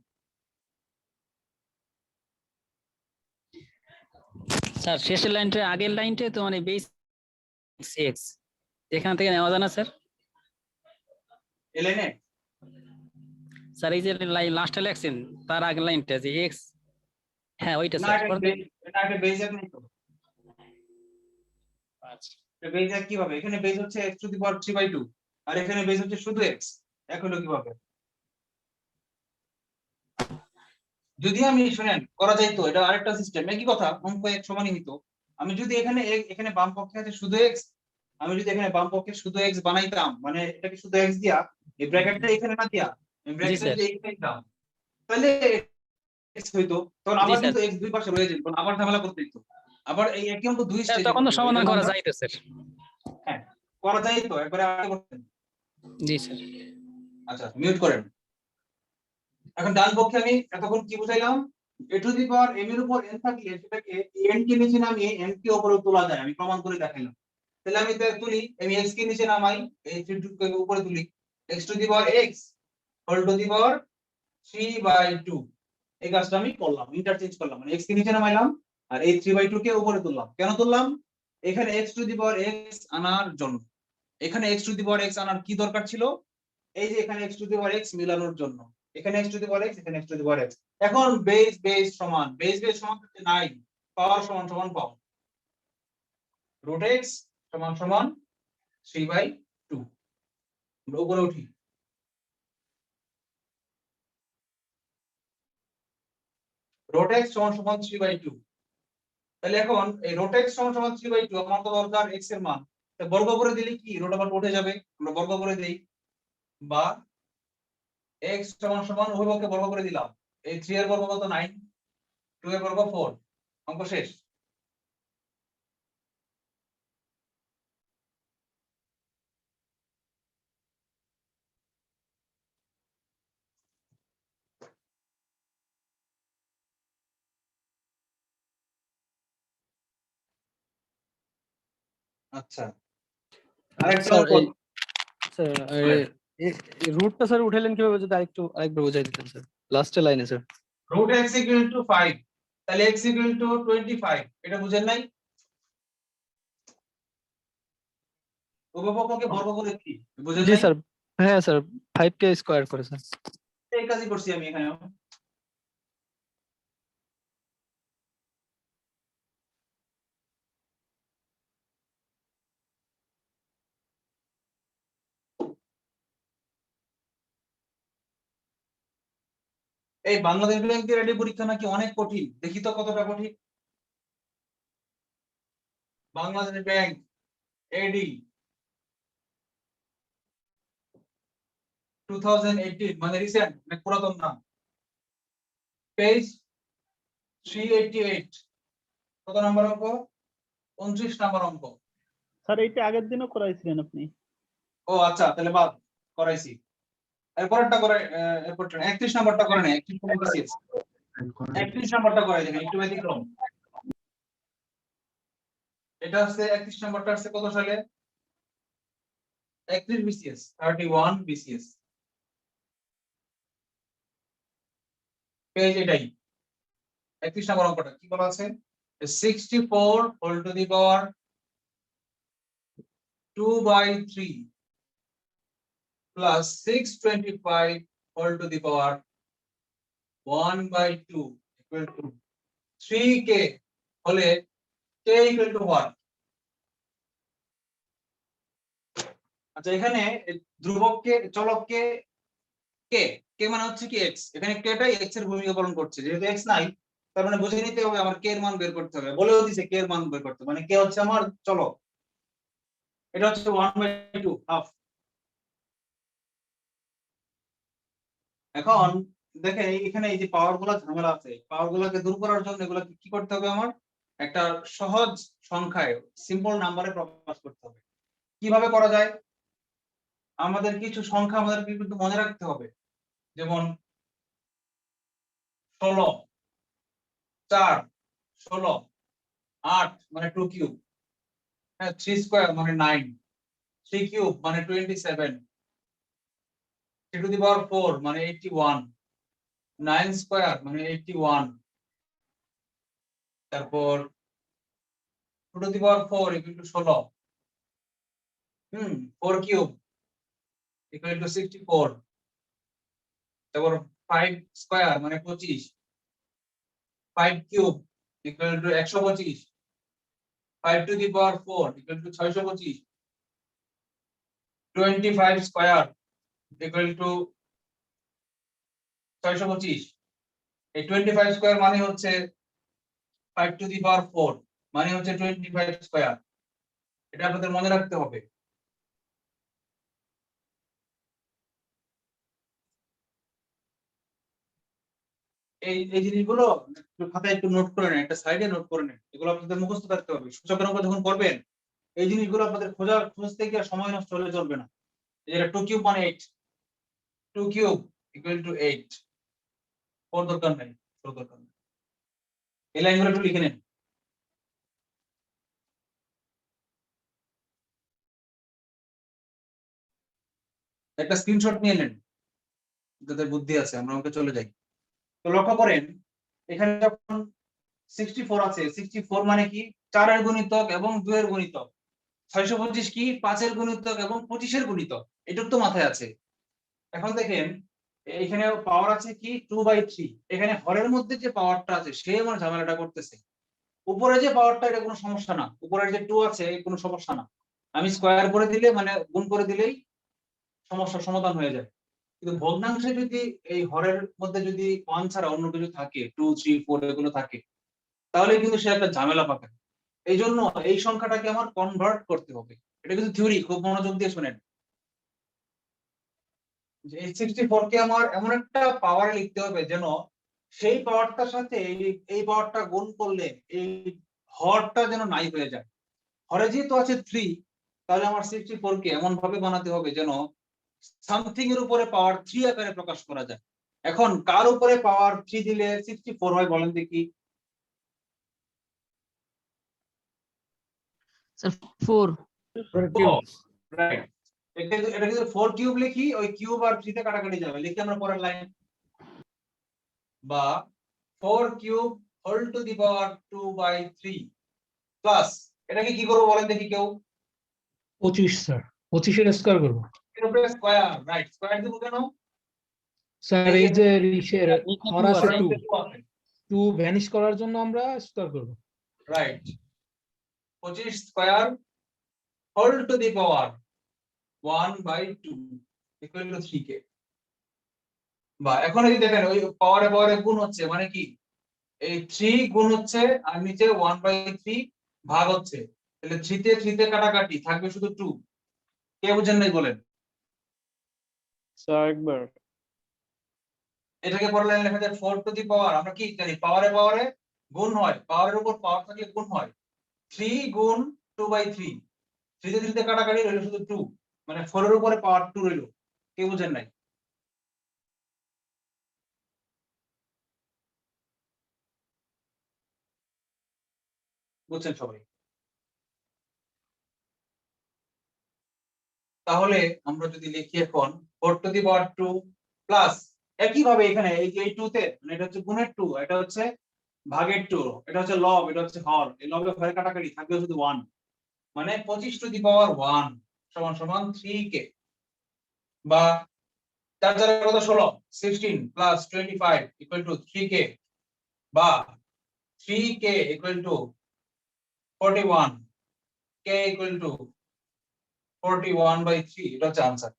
স্যার শেষের লাইনটা আগের লাইনটা তো মানে বেস x, এখান থেকে নেওয়া যায় না স্যার? এই লাইনে স্যার এই যে লাস্টে লেখছেন তার আগের লাইনটা যে x, হ্যাঁ ওইটা না, স্যার। এটা বেস নেই তো। আচ্ছা বেজ এক কিভাবে, এখানে বেজ হচ্ছে x টু দি পাওয়ার 3/2 আর এখানে বেজ হচ্ছে শুধু x, এক হলো কিভাবে? যদি আমি শুনেন করা যাইতো, এটা আরেকটা সিস্টেম, একই কথা, অঙ্ক এক সমানই হইতো। আমি যদি এখানে এখানে বাম পক্ষে আছে শুধু x, আমি যদি এখানে বাম পক্ষে শুধু x বানাইতাম, মানে এটাকে শুধু x দিয়া এই ব্র্যাকেটটা এখানে না দিয়া এই ব্র্যাকেটটা স্যার। যদি এইখানে দিতাম, তাহলে x হইতো, তখন আবার স্যার। কিন্তু x দুই পাশে রয়ে যেত, তখন আবার ঝামেলা করতে দিত। আবার এই একই অঙ্ক দুই স্যার, স্টেজে তখন তো সমাধান করা যাইতো স্যার। হ্যাঁ, করা যাইতো, একবারে আগে করতেন। জি স্যার। আচ্ছা, মিউট করেন। এখন ডান পক্ষে আমি এতক্ষণ কি বুঝাইলাম, a to the power m এর উপর n থাকলে সেটাকে n কে নিচে নামিয়ে m কে উপরে তোলা যায়, আমি প্রমাণ করে দেখাইলাম। তাহলে আমি তুলি, আমি x কে নিচে নামাই, এই 3 কে উপরে তুলি, x to the power x whole to the power 3/2, এই কাজটা আমি করলাম, ইন্টারচেঞ্জ করলাম, মানে x কে নিচে নামাইলাম আর এই 3/2 কে উপরে তুললাম। কেন তুললাম? এখানে x to the power x আনার জন্য। এখানে x to the power x আনার কি দরকার ছিল? এই যে এখানে x to the power x মিলানোর জন্য, এখানে x to the power x, এখানে x to the power x। এখন বেস সমান, বেস সমান হচ্ছে 9, পাওয়ার সমান সমান পাওয়ার, রুট x সমান সমান 3/2। আমরা উপরে উঠি, রুট x সমান সমান 3/2। তাহলে এখন এই রুট x সমান সমান 3/2 আমার তো দরকার x এর মান, তাই বর্গ করে দিলে কি রুট আবার উঠে যাবে, আমরা বর্গ করে দেই, বা x সমান সমান উভয়পক্ষে বর্গ করে দিলাম, এই 3 এর বর্গ কত 9, 2 এর বর্গ 4, অঙ্ক শেষ। আচ্ছা, আরেকটা স্যার অঙ্ক এই স্যার রুটটা স্যার উঠাইলেন কিভাবে, যদি আরেকবার বুঝাই দিতেন স্যার, লাস্টের লাইনে sir. root x equal to 5, তাহলে x equal to 25, এটা বুঝেন নাই? উভয়পক্ষকে বর্গ করে কি বুঝেন জি নাই? স্যার, হ্যাঁ স্যার, 5 কে স্কয়ার করে স্যার। এই কাজই করছি আমি এখানে। এই বাংলাদেশ ব্যাংকের এডি পরীক্ষা নাকি অনেক কঠিন, দেখি তো কতটা কঠিন। বাংলাদেশ ব্যাংক এডি 2018, মানে রিসেন্ট, মানে পুরাতন নাম, পেজ 388, কত নম্বর অঙ্ক? 29 নম্বর অঙ্ক। স্যার এইটা আগের দিনও করাইছিলেন আপনি। ও আচ্ছা, তাহলে বাদ, করাইছি। এরপরটা করে, এরপর 31 নম্বরটা করে না, 31 নম্বরটা করে দেখেন, একটু ব্যতিক্রম। এটা হচ্ছে 31 নম্বরটা হচ্ছে কত সালে? 31 BCS, 31 BCS, পেজ এটাই। 31 নম্বর অঙ্কটা কি বলা আছে? 64 whole to the power 2/3 plus 625 whole to the power 1/2 equal to 3k হলে k ইকুয়াল টু what? আচ্ছা, এখানে ধ্রুবককে, চলককে কে, কে মানে হচ্ছে কি x, এখানে কেটাই x এর ভূমিকা পালন করছে, যেহেতু x নাই তার মানে বুঝে নিতে হবে আমার কে এর মান বের করতে হবে, বলেও দিছে কে এর মান বের করতে, মানে কে হচ্ছে আমার চলক, এটা হচ্ছে 1/2 হাফ। এখন দেখেন এখানে এই যে পাওয়ার গুলা ঝামেলা আছে, পাওয়ার গুলাকে দূর করার জন্য এগুলা কি করতে হবে, আমার একটা সহজ সংখ্যায়, সিম্পল নাম্বারে প্রকাশ করতে হবে। কিভাবে করা যায়? আমাদের কিছু সংখ্যা আমাদের কিন্তু মনে রাখতে হবে, যেমন 16, 4, 16, 8 মানে 2 কিউব, হ্যাঁ 3 স্কয়ার মানে 9, 3 কিউব মানে 27, 3 টু দি পাওয়ার 4 মানে 81, 9 স্কয়ার মানে 81, তারপর 2 two the power 4 equal to 16, 4 cube equal to 64, তারপর 5 স্কয়ার মানে 25, 5 cube equal to 125, 5 to the power 4 equal to 625, 25 square equal to 625, এই 25 স্কয়ার মানে হচ্ছে 5 to the power 4 মানে হচ্ছে 25 স্কয়ার। এটা আপনাদের মনে রাখতে হবে। এই জিনিসগুলো একটু খাতায় একটু নোট করে নেন, একটা সাইডে নোট করে নেন, এগুলো আপনাদের মুখস্থ রাখতে হবে। সূচকের অঙ্ক যখন করবেন এই জিনিসগুলো আপনাদের খুঁজতে গিয়ে সময় নষ্ট হলে চলবে না। এটা 2 কিউব মানে 8, 2 কিউব ইকুয়াল টু 8, 4 দরকার নাই, 4 দরকার নাই। এই লাইনগুলো একটু লিখে নেন। একটা স্ক্রিনশট নিয়ে নেন, যাদের বুদ্ধি আছে। আমরা অঙ্কে চলে যাই। তো লক্ষ্য করেন এখানে যখন 64 আছে, 64 মানে কি 4 এর গুণিতক এবং 2 এর গুণিতক। 625 কি 5 এর গুণিতক এবং 25 এর গুণিতক। এটুক তো মাথায় আছে। এখন দেখেন এখানে পাওয়ার আছে কি 2/3। এখানে হরের মধ্যে যে পাওয়ারটা আছে সে আমার ঝামেলাটা করতেছে। উপরে যে পাওয়ারটা এটা কোনো সমস্যা না, উপরের যে 2 আছে কোনো সমস্যা না। আমি স্কয়ার করে দিলে মানে গুণ করে দিলেই সমস্যার সমাধান হয়ে যায়। কিন্তু ভগ্নাংশে যদি এই হরের মধ্যে যদি 1 ছাড়া অন্য কিছু থাকে, 2, 3, 4 এগুলো থাকে, তাহলে কিন্তু সে একটা ঝামেলা পাবে। এই জন্য এই সংখ্যাটাকে আমার কনভার্ট করতে হবে। এটা কিন্তু থিওরি, খুব মনোযোগ দিয়ে শুনেন। যে এই 64 কে আমার এমন একটা পাওয়ার লিখতে হবে যেন সেই পাওয়ারটার সাথে এই পাওয়ারটা গুণ করলে এই হরটা যেন নাই হয়ে যায়। হরে যেহেতু আছে 3, তাহলে আমার 64 কে এমন ভাবে বানাতে হবে যেন সামথিং এর উপরে পাওয়ার 3 আকারে প্রকাশ করা যায়। এখন কার উপরে পাওয়ার 3 দিলে 64 হয় বলেন দেখি? Sir 4 right. এটা যদি 4 কিউব লিখি, ওই কিউব আর 3 তে কাটাকাটি যাবে। লিখি আমরা পরের লাইন, বা 4 cube whole to the power 2/3 plus এটাকে কি করব বলেন দেখি কেউ? 25 স্যার, 25 এর স্কয়ার করব। এর উপরে স্কয়ার, রাইট। স্কয়ার দিব কেন? স্যার এই যে রিশের হর আছে হরের 2, মধ্যে 2 আছে। 2 ভ্যানিশ করার জন্য আমরা স্কয়ার করব। Right. 25 square whole to the power 1/2 equal to 3k। বা এখন এই দেখেন ওই পাওয়ারে পাওয়ারে গুণ হচ্ছে মানে কি এই 3 গুণ হচ্ছে আর নিচে 1/3 ভাগ হচ্ছে। তাহলে 3 তে 3 তে কাটাকাটি থাকবে শুধু 2। কে বুঝেন নাই বলেন? স্যার একবার এটাকে পরের লাইনে লেখা যায় 4 টু দি পাওয়ার, আমরা কি জানি পাওয়ারে পাওয়ারে গুণ হয়, পাওয়ারের উপর পাওয়ার থাকলে গুণ হয়। 3 গুণ 2/3, 3 তে 3 তে কাটাকাটি রইল শুধু 2, মানে 4 এর উপরে পাওয়ার 2 রইল। কে বুঝেন নাই? বুঝছেন সবাই? তাহলে আমরা যদি লিখি এখন 4 টু দি পাওয়ার 2 প্লাস একই ভাবে এখানে এই যে এই 2 তে মানে এটা হচ্ছে গুণের 2, এটা হচ্ছে ভাগের 2, এটা হচ্ছে লব, এটা হচ্ছে হর। এই লবে হরে কাটাকাটি থাকবে শুধু 1, মানে 25 টু দি পাওয়ার 1 সমান সমান 3k। বা 4 4 কত 16, 16 প্লাস 25 ইকুয়াল টু 3k। বা 3k equal to 41, k equal to 41/3। এটা হচ্ছে आंसर।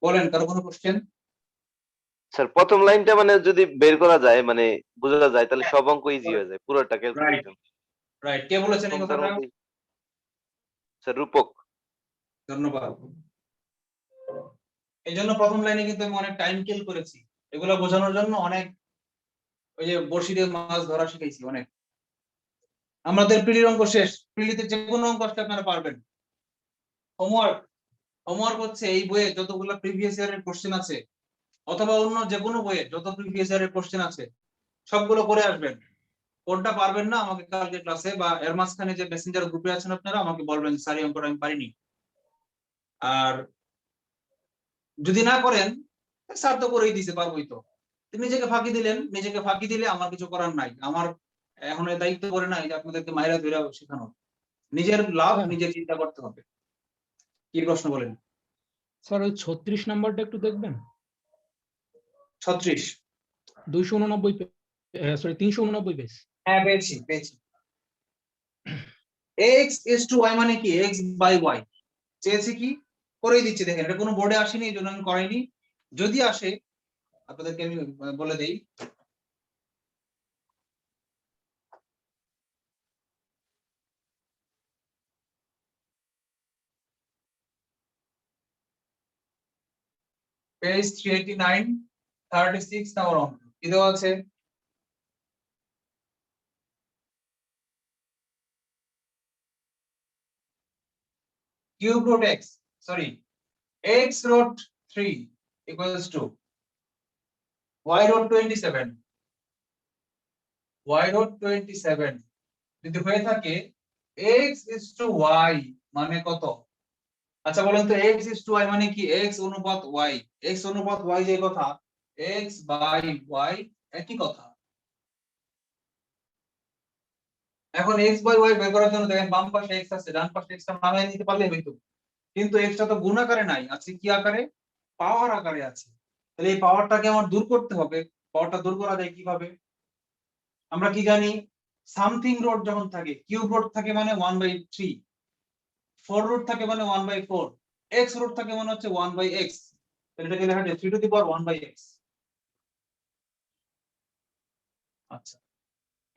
বলেন কারো কোনো কোশ্চেন? স্যার প্রথম লাইনটা মানে যদি বের করা যায় মানে বোঝা যায় তাহলে সব অঙ্ক ইজি হয়ে যায় পুরোটা ক্যালকুলেশন। রাইট। কে বলেছেন এই কথাটা? স্যার রূপক। ধন্যবাদ। এই জন্য প্রথম লাইনে কিন্তু আমি অনেক টাইম কিল করেছি এগুলো বোঝানোর জন্য। অনেক ওই যে বড়শি দিয়ে মাছ ধরা শিখাইছি অনেক। আমাদের প্রিলির অঙ্ক শেষ। প্রিলিতে যে কোনো অঙ্ক আসলে আপনারা পারবেন। হোমওয়ার্ক হচ্ছে এই বইয়ে যতগুলো প্রিভিয়াস ইয়ারের কোশ্চেন আছে অথবা অন্য যে কোনো বইয়ে যত প্রিভিয়াস ইয়ারের কোশ্চেন আছে সবগুলো করে আসবেন। কোনটা পারবেন না আমাকে কালকে ক্লাসে বা এর মাঝখানে যে মেসেঞ্জার গ্রুপে আছেন আপনারা আমাকে বলবেন স্যার এই অঙ্কটা আমি পারিনি। আর যদি না করেন স্যার তো করেই দিছে পারবোই তো। নিজেকে ফাঁকি দিলেন, নিজেকে ফাঁকি দিলে আমার কিছু করার নাই। আমার এখন এই দায়িত্ব করে নাই যে আপনাদেরকে মাইরা ধইরা শেখানো। নিজের লাভ নিজে চিন্তা করতে হবে। কি প্রশ্ন বলেন? স্যার ওই 36 নাম্বারটা একটু দেখবেন। 36। 289 সরি 389 পেজ। হ্যাঁ পেয়েছি পেয়েছি। x is to y মানে কি x by y চেয়েছি কি করেই দিচ্ছি দেখেন এটা কোনো বোর্ডে আসেনি এই জন্য আমি করাইনি যদি আসে আপনাদেরকে আমি বলে দেই পেজ 389 36 নাম্বার অঙ্ক কি দেওয়া আছে cube root x sorry x root 3 equals to y root 27 y root 27 যদি হয়ে থাকে x is to y মানে কত আচ্ছা বলেন তো x is to y মানে কি x অনুপাত y x অনুপাত y যে কথা x by y একই কথা এখন x by y বের করার জন্য দেখেন বাম পাশে x আছে ডান পাশে x টা নামিয়ে নিতে পারলে হইতো কিন্তু x টা তো গুণ আকারে নাই আছে কি আকারে পাওয়ার আকারে আছে তাহলে এই পাওয়ারটাকে আমার দূর করতে হবে পাওয়ারটা দূর করা যায় কিভাবে আমরা কি জানি সামথিং রুট যখন থাকে কিউব রুট থাকে মানে 1/3 4 রুট থাকে মানে 1/4 x রুট থাকে মানে হচ্ছে 1/x তাহলে এটাকে লেখা যায় 3 টু দি পাওয়ার 1/x আচ্ছা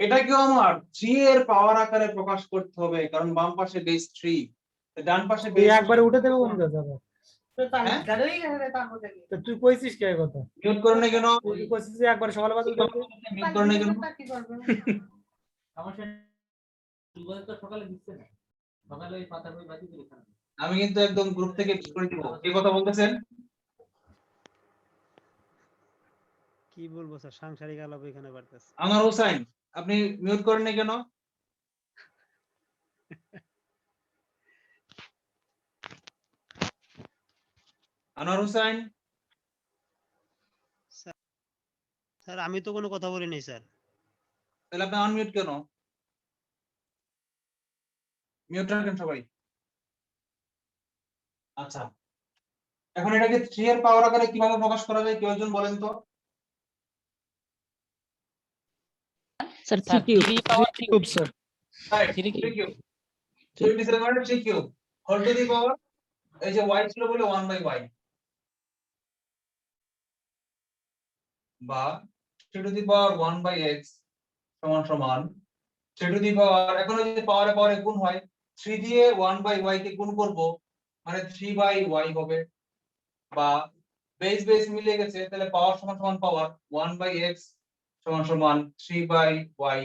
এটাকেও আমার 3 এর পাওয়ার আকারে প্রকাশ করতে হবে কারণ বাম পাশে বেস 3 ডান পাশে বেস একবারে উঠে দেবো কোন কথা হ্যাঁ? তো তুই কইছিস কে কথা মিউট করে না কেন তুই কইছিস যে একবারে সকালে বাজে উঠে দেবো। মিউট করে না কেন আমি কিন্তু একদম গ্রুপ থেকে ঠিক করে দিব কি কথা বলতেছেন কি বলবো স্যার সাংসারিক আলাপ এখানে বাড়তেছে আনোয়ার হোসেন আপনি মিউট করেন না কেন আনোয়ার হোসেন স্যার আমি তো কোনো কথা বলি নাই স্যার তাহলে আপনি আনমিউট কেন মিউট রাখেন সবাই আচ্ছা এখন এটাকে 3 এর পাওয়ার আকারে কিভাবে প্রকাশ করা যায় কেউ একজন বলেন তো sir 3 cube sir right 3 3 cube 27 মানে 3 cube whole to the power এই যে y ছিল বলে 1/y বা 3 টু দি পাওয়ার 1/x সমান সমান 3 টু দি পাওয়ার এখন যদি পাওয়ারে পাওয়ারে গুণ হয় 3 দিয়ে 1/y কে গুণ করব মানে 3/y হবে বা বেস বেস মিলে গেছে তাহলে পাওয়ার সমান সমান পাওয়ার 1/x সমান সমান 3/y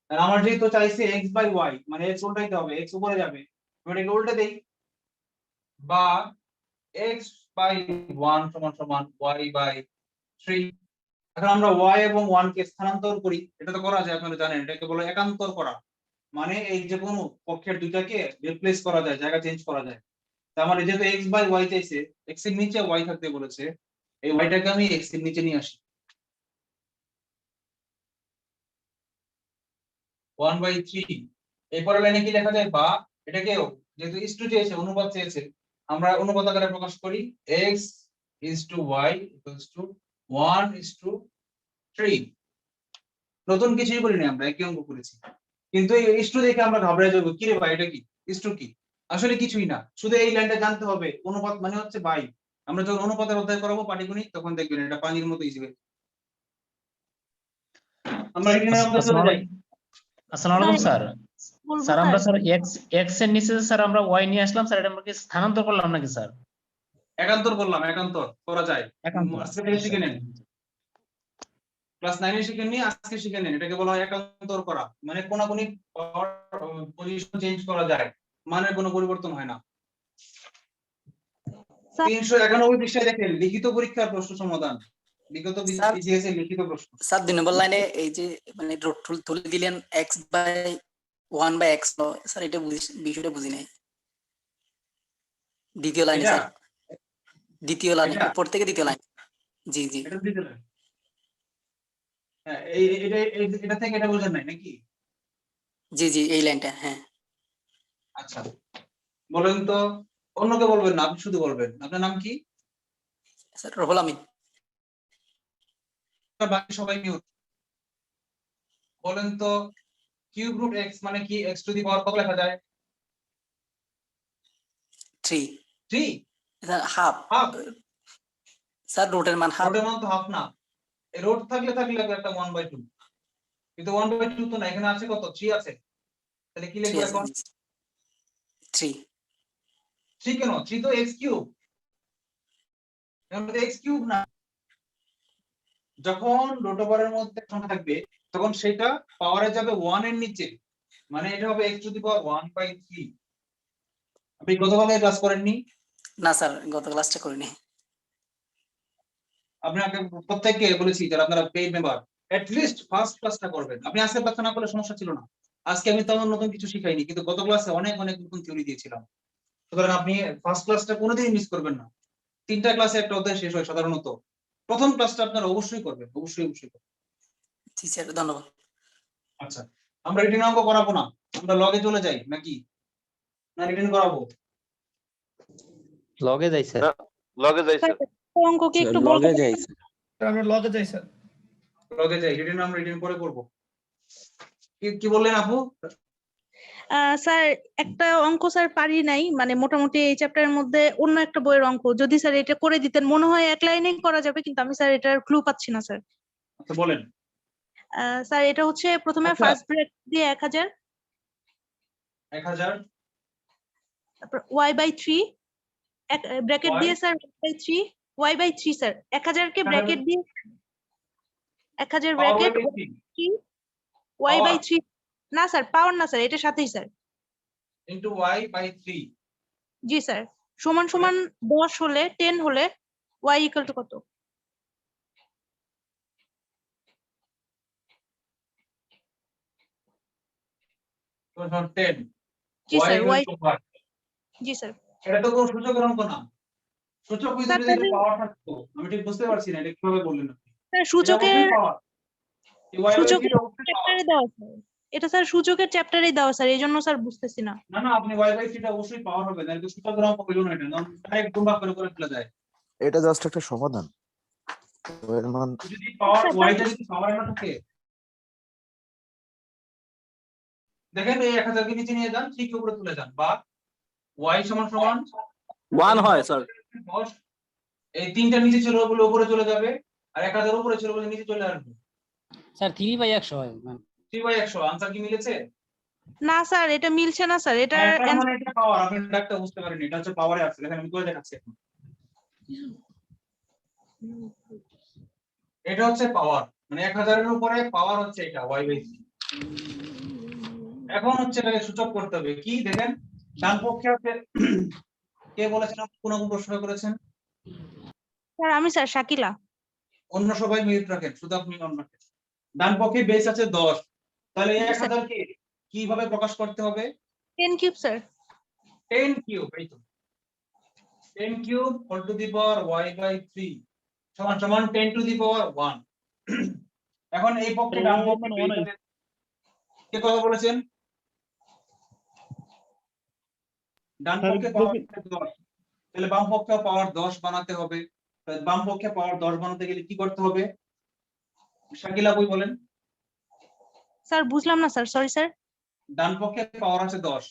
আর আমার যেহেতু চাইছে x/y মানে x উল্টাইতে হবে x উপরে যাবে আমি এটাকে উল্টে দেই বা x/1 সমান সমান y/3 এখন আমরা y এবং 1 কে স্থানান্তর করি এটা তো করা যায় আপনারা জানেন এটাকে বলে একান্তর করা মানে এই যে কোনো পক্ষের দুইটাকে রিপ্লেস করা যায় জায়গা চেঞ্জ করা যায় তার মানে যেহেতু x/y চাইছে x এর নিচে y থাকতে বলেছে এই y টাকে আমি x এর নিচে নিয়ে আসি 1/3 এরপরে লাইনে কি লেখা যায় বা এটাকে যেহেতু is to চেয়েছে অনুপাত চেয়েছে আমরা অনুপাত আকারে প্রকাশ করি x is to y equals to 1:3 নতুন কিছুই বলিনি আমরা একই অঙ্ক করেছি কিন্তু এই is to দেখে আমরা ঘাবড়ে যাব কি রে ভাই এটা কি is to কি আসলে কিছুই না শুধু এই লাইনটা জানতে হবে অনুপাত মানে হচ্ছে বাই আমরা যখন অনুপাতের অধ্যায় করাবো পাটিগণিত তখন দেখবেন এটা পানির মতো ইজি হবে আমরা এখানে আমরা চলে যাই আসসালামু আলাইকুম স্যার স্যার আমরা স্যার এক্স এর নিচে স্যার আমরা ওয়াই নিয়ে আসলাম স্যার এটা আমরা কি স্থানান্তর করলাম নাকি স্যার একান্তর করলাম একান্তর করা যায় আজকে থেকে শিখে নেন ক্লাস 9 এ শিখে নিয়ে আজকে শিখে নেন এটাকে বলা হয় একান্তর করা মানে কোনাকুনি পজিশন চেঞ্জ করা যায় মানে কোনো পরিবর্তন হয় না 391 পৃষ্ঠায় দেখেন লিখিত পরীক্ষার প্রশ্ন সমাধান বিগত বিসিএস এর লিখিত প্রশ্ন স্যার 2 নম্বর লাইনে এই যে মানে রুট তুলে দিলেন x/1/x স্যার এটা বিষয়টা বুঝি নাই দ্বিতীয় লাইনে স্যার দ্বিতীয় লাইন উপর থেকে দ্বিতীয় লাইন জি জি এটা দ্বিতীয় লাইন হ্যাঁ এটা থেকে এটা বোঝেন নাই নাকি জি জি এই লাইনটা হ্যাঁ আচ্ছা বলেন তো অন্যকে বলবেন না আপনি শুধু বলবেন আপনার নাম কি স্যার রুহুল আমিন বাকি সবাই মিউট। বলেন তো কিউব রুট এক্স মানে কি? এক্স টু দি পাওয়ার কত লেখা যায়? 3 3 হাফ হাফ। স্যার রুটের মান হাফ। রুটের মান তো হাফ না, এই রুট থাকলে একটা 1/2, কিন্তু 1/2 তো না, এখানে আছে কত? 3 আছে। তাহলে কি লিখবো এখন? 3 3 কেন? 3 তো এক্স কিউব, এখন তো এক্স কিউব না। যখন রুট ওভারের মধ্যে সংখ্যা থাকবে তখন সেটা পাওয়ারে যাবে 1 এর নিচে, মানে এটা হবে x টু দি পাওয়ার 1/3। আপনি গতকালকে ক্লাস করেননি? না স্যার গত ক্লাসটা করিনি। আপনাকে প্রত্যেককে বলেছি যারা আপনারা paid member at least first ক্লাসটা করবেন। আপনি আজকে ক্লাসটা না করলে সমস্যা ছিল না, আজকে আমি তেমন নতুন কিছু শিখাইনি, কিন্তু গত ক্লাসে অনেক নতুন থিওরি দিয়েছিলাম। সুতরাং আপনি ফার্স্ট ক্লাসটা কোনোদিন মিস করবেন না। 3টা ক্লাসে একটা অধ্যায় শেষ হয় সাধারণত, প্রথম ক্লাসটা আপনারা অবশ্যই করবেন, অবশ্যই করবেন। জি স্যার ধন্যবাদ। আচ্ছা, আমরা রিটেন অঙ্ক করাবো না, আমরা লগে চলে যাই নাকি? না রিটেন করাবো? লগে যাই স্যার। লগে যাই স্যার। অঙ্ক কি একটু লগে যাই স্যার। আমরা লগে যাই স্যার। লগে যাই, রিটেন আমরা রিটেন করে করব। কি বললেন আপু? স্যার একটা অঙ্ক স্যার পারি নাই, মানে মোটামুটি এই চ্যাপ্টারের মধ্যে অন্য একটা বইয়ের অঙ্ক, যদি স্যার এটা করে দিতেন মনে হয় এক লাইনেই করা যাবে, কিন্তু আমি স্যার এটার ক্লু পাচ্ছি না স্যার। আচ্ছা বলেন। স্যার এটা হচ্ছে প্রথমে আচ্ছা। ফার্স্ট ব্রেক দিয়ে 1000, 1000 তারপর y/3 ব্র্যাকেট দিয়ে স্যার y/3 স্যার 1000 কে ব্র্যাকেট দিয়ে 1000 ব্র্যাকেট y/3 না স্যার পাওয়ার না স্যার, এটার সাথেই স্যার ইনটু y/3। জি স্যার সমান সমান 10 হলে 10 হলে y ইকুয়াল টু কত? তো 10 জি sir y y equal to 1। জি স্যার এটা তো কোনো সূচকের অঙ্ক না, সূচক স্যার যদি এটা পাওয়ার থাকতো, আমি ঠিক বুঝতে পারছি না এটা কিভাবে বললেন আপনি। স্যার সূচকের সূচকের y/3 চ্যাপ্টারে দেওয়া স্যার, এটা স্যার সূচকের চ্যাপ্টারেই দেওয়া স্যার, এইজন্য স্যার বুঝতেছি না। না আপনি y/3 টা অবশ্যই পাওয়ার হবে, নাহলে তো সূচকের অঙ্ক হইলো না, এটা ডাইরেক্ট গুণ ভাগ করে ফেলা যায়। এটা জাস্ট একটা সমাধান। এর মান যদি পাওয়ার y টা যদি পাওয়ার না থাকে, দেখেন এই 1000 কে নিচে নিয়ে যান, ঠিক উপরে তুলে যান, বা y সমান 1 হয় স্যার। 10, এই তিনটা নিচে ছিল ওগুলো উপরে চলে যাবে, আর 1000 উপরে ছিল ওগুলো নিচে চলে আসবে। স্যার 3/100 হয়। 3/100 आंसर কি মিলেছে? না স্যার এটা মিলছে না স্যার, এটা এটা মানে এটা পাওয়ার, আপনি ডাকটা বুঝতে পারেননি, এটা হচ্ছে পাওয়ারে আছে। দেখেন আমি করে দেখাচ্ছি এখন। এটা হচ্ছে পাওয়ার, মানে 1000 এর উপরে পাওয়ার হচ্ছে এটা y/3। এখন হচ্ছে এটাকে সূচক করতে হবে কি দেখেন, ডান পক্ষে আছে কে বলেছেন, কোন প্রশ্ন করেছেন? স্যার আমি স্যার শাকিলা। অন্য সবাই মিউট রাখেন, শুধু আপনি অন রাখেন। ডান পক্ষে বেস আছে 10, তাহলে এই 1000 কে কিভাবে প্রকাশ করতে হবে? 10 কিউব স্যার। 10 কিউব, এই তো 10 cube whole to the power y/3 সমান সমান 10 টু দি পাওয়ার 1। এখন এই পক্ষে ডান পক্ষে কে কথা বলেছেন? ডান পক্ষে পাওয়ার 10, তাহলে বাম পক্ষে পাওয়ার 10 বানাতে হবে। বাম পক্ষে পাওয়ার 10 বানাতে গেলে কি করতে হবে? শাকিলা বই বলেন। স্যার বুঝলাম না স্যার, সরি স্যার। ডান পক্ষে পাওয়ার আছে 10।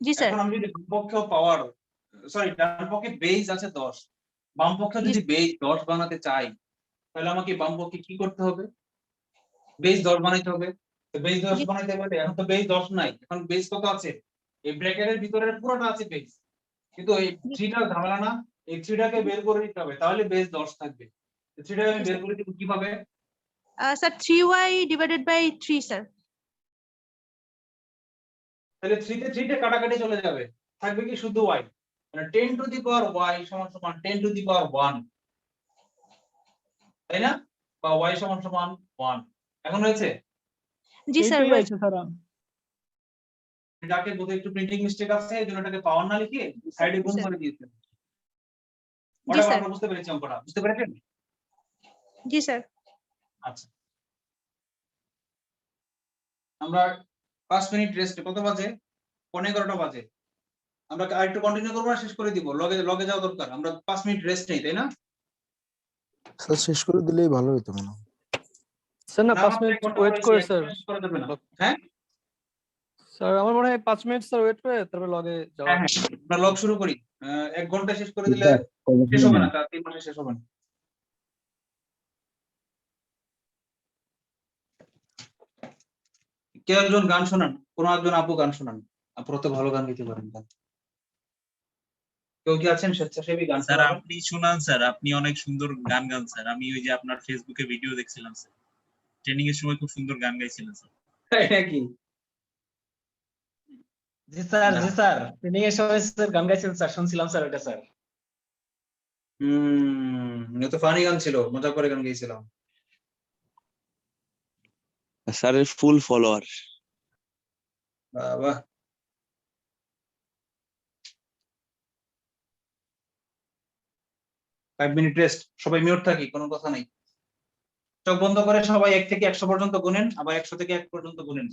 জি স্যার। এখন আমি যদি বাম পক্ষে পাওয়ার ডান পক্ষে বেস আছে 10, বাম পক্ষে যদি বেস 10 বানাতে চাই তাহলে আমাকে বাম পক্ষে কি করতে হবে? বেস 10 বানাইতে হবে। তো বেস 10 বানাইতে হবে, এখন তো বেস 10 নাই, এখন বেস কত আছে? এই ব্র্যাকেটের ভিতরে পুরোটা আছে বেস, কিন্তু এই 3টা ঝামেলা না, এই 3টাকে বের করে দিতে হবে, তাহলে বেস 10 থাকবে। 3টাকে আমি বের করে দিব কিভাবে? Sir 3y divided by 3 sir. তাহলে 3তে কাটাকাটি চলে যাবে, থাকবে কি শুধু y, মানে 10 টু দি পাওয়ার y সমান সমান 10 টু দি পাওয়ার 1, তাই না? বা y সমান সমান 1। এখন হয়েছে? জি স্যার হয়েছে স্যার। এটাকে বোধহয় একটু প্রিন্টিং মিস্টেক আছে, এজন্য এটাকে পাওয়ার না লিখে সাইডে গুণ করে দিয়েছেন। জি স্যার। আমরা বুঝতে পেরেছি অঙ্কটা, বুঝতে পেরেছেন? জি স্যার। আচ্ছা, আমরা 5 মিনিট রেস্ট। কত বাজে? 11:15 বাজে। আমরা আরেকটু কন্টিনিউ করব না শেষ করে দিব? লগে যাওয়া দরকার, আমরা 5 মিনিট রেস্ট নেই, তাই না? স্যার শেষ করে দিলেই ভালো হতো মনে হয়। স্যার না না 5 মাত্র মিনিট 1 ঘন্টা ওয়েট পরে করে এক স্যার মিনিট করে দেবে না। হ্যাঁ স্যার আমার মনে হয় 5 মিনিট স্যার ওয়েট করে তারপর লগে যাওয়া হ্যাঁ হ্যাঁ আমরা লগ শুরু করি 1 ঘন্টা শেষ করে দিলে শেষ হবে না, তার 3 মাসে শেষ হবে না। কেউ একজন গান শোনান, কোন একজন আপু গান শোনান, আপুরা তো ভালো গান গাইতে পারেন। গান কেউ কি আছেন স্বেচ্ছাসেবী গান স্যার শোনাবেন? আপনি শোনান স্যার, আপনি অনেক সুন্দর গান গান স্যার। আমি ওই যে আপনার ফেসবুকে ভিডিও দেখছিলাম স্যার, ট্রেনিং এর সময় খুব সুন্দর গান গাইছিলেন স্যার। তাই নাকি? জি স্যার, জি স্যার, ট্রেনিং এর সময় স্যার গান গাইছিলেন স্যার, শুনছিলাম স্যার এটা স্যার। এটা তো ফানি গান ছিল, মজা করে গান গাইছিলাম। স্যারের ফুল ফলোয়ার। বাহ 5 মিনিট রেস্ট, সবাই মিউট থাকি, কোনো কথা নাই। চোখ বন্ধ করে সবাই 1 থেকে 100 পর্যন্ত গুনেন, আবার 100 থেকে 1 পর্যন্ত গুনেন।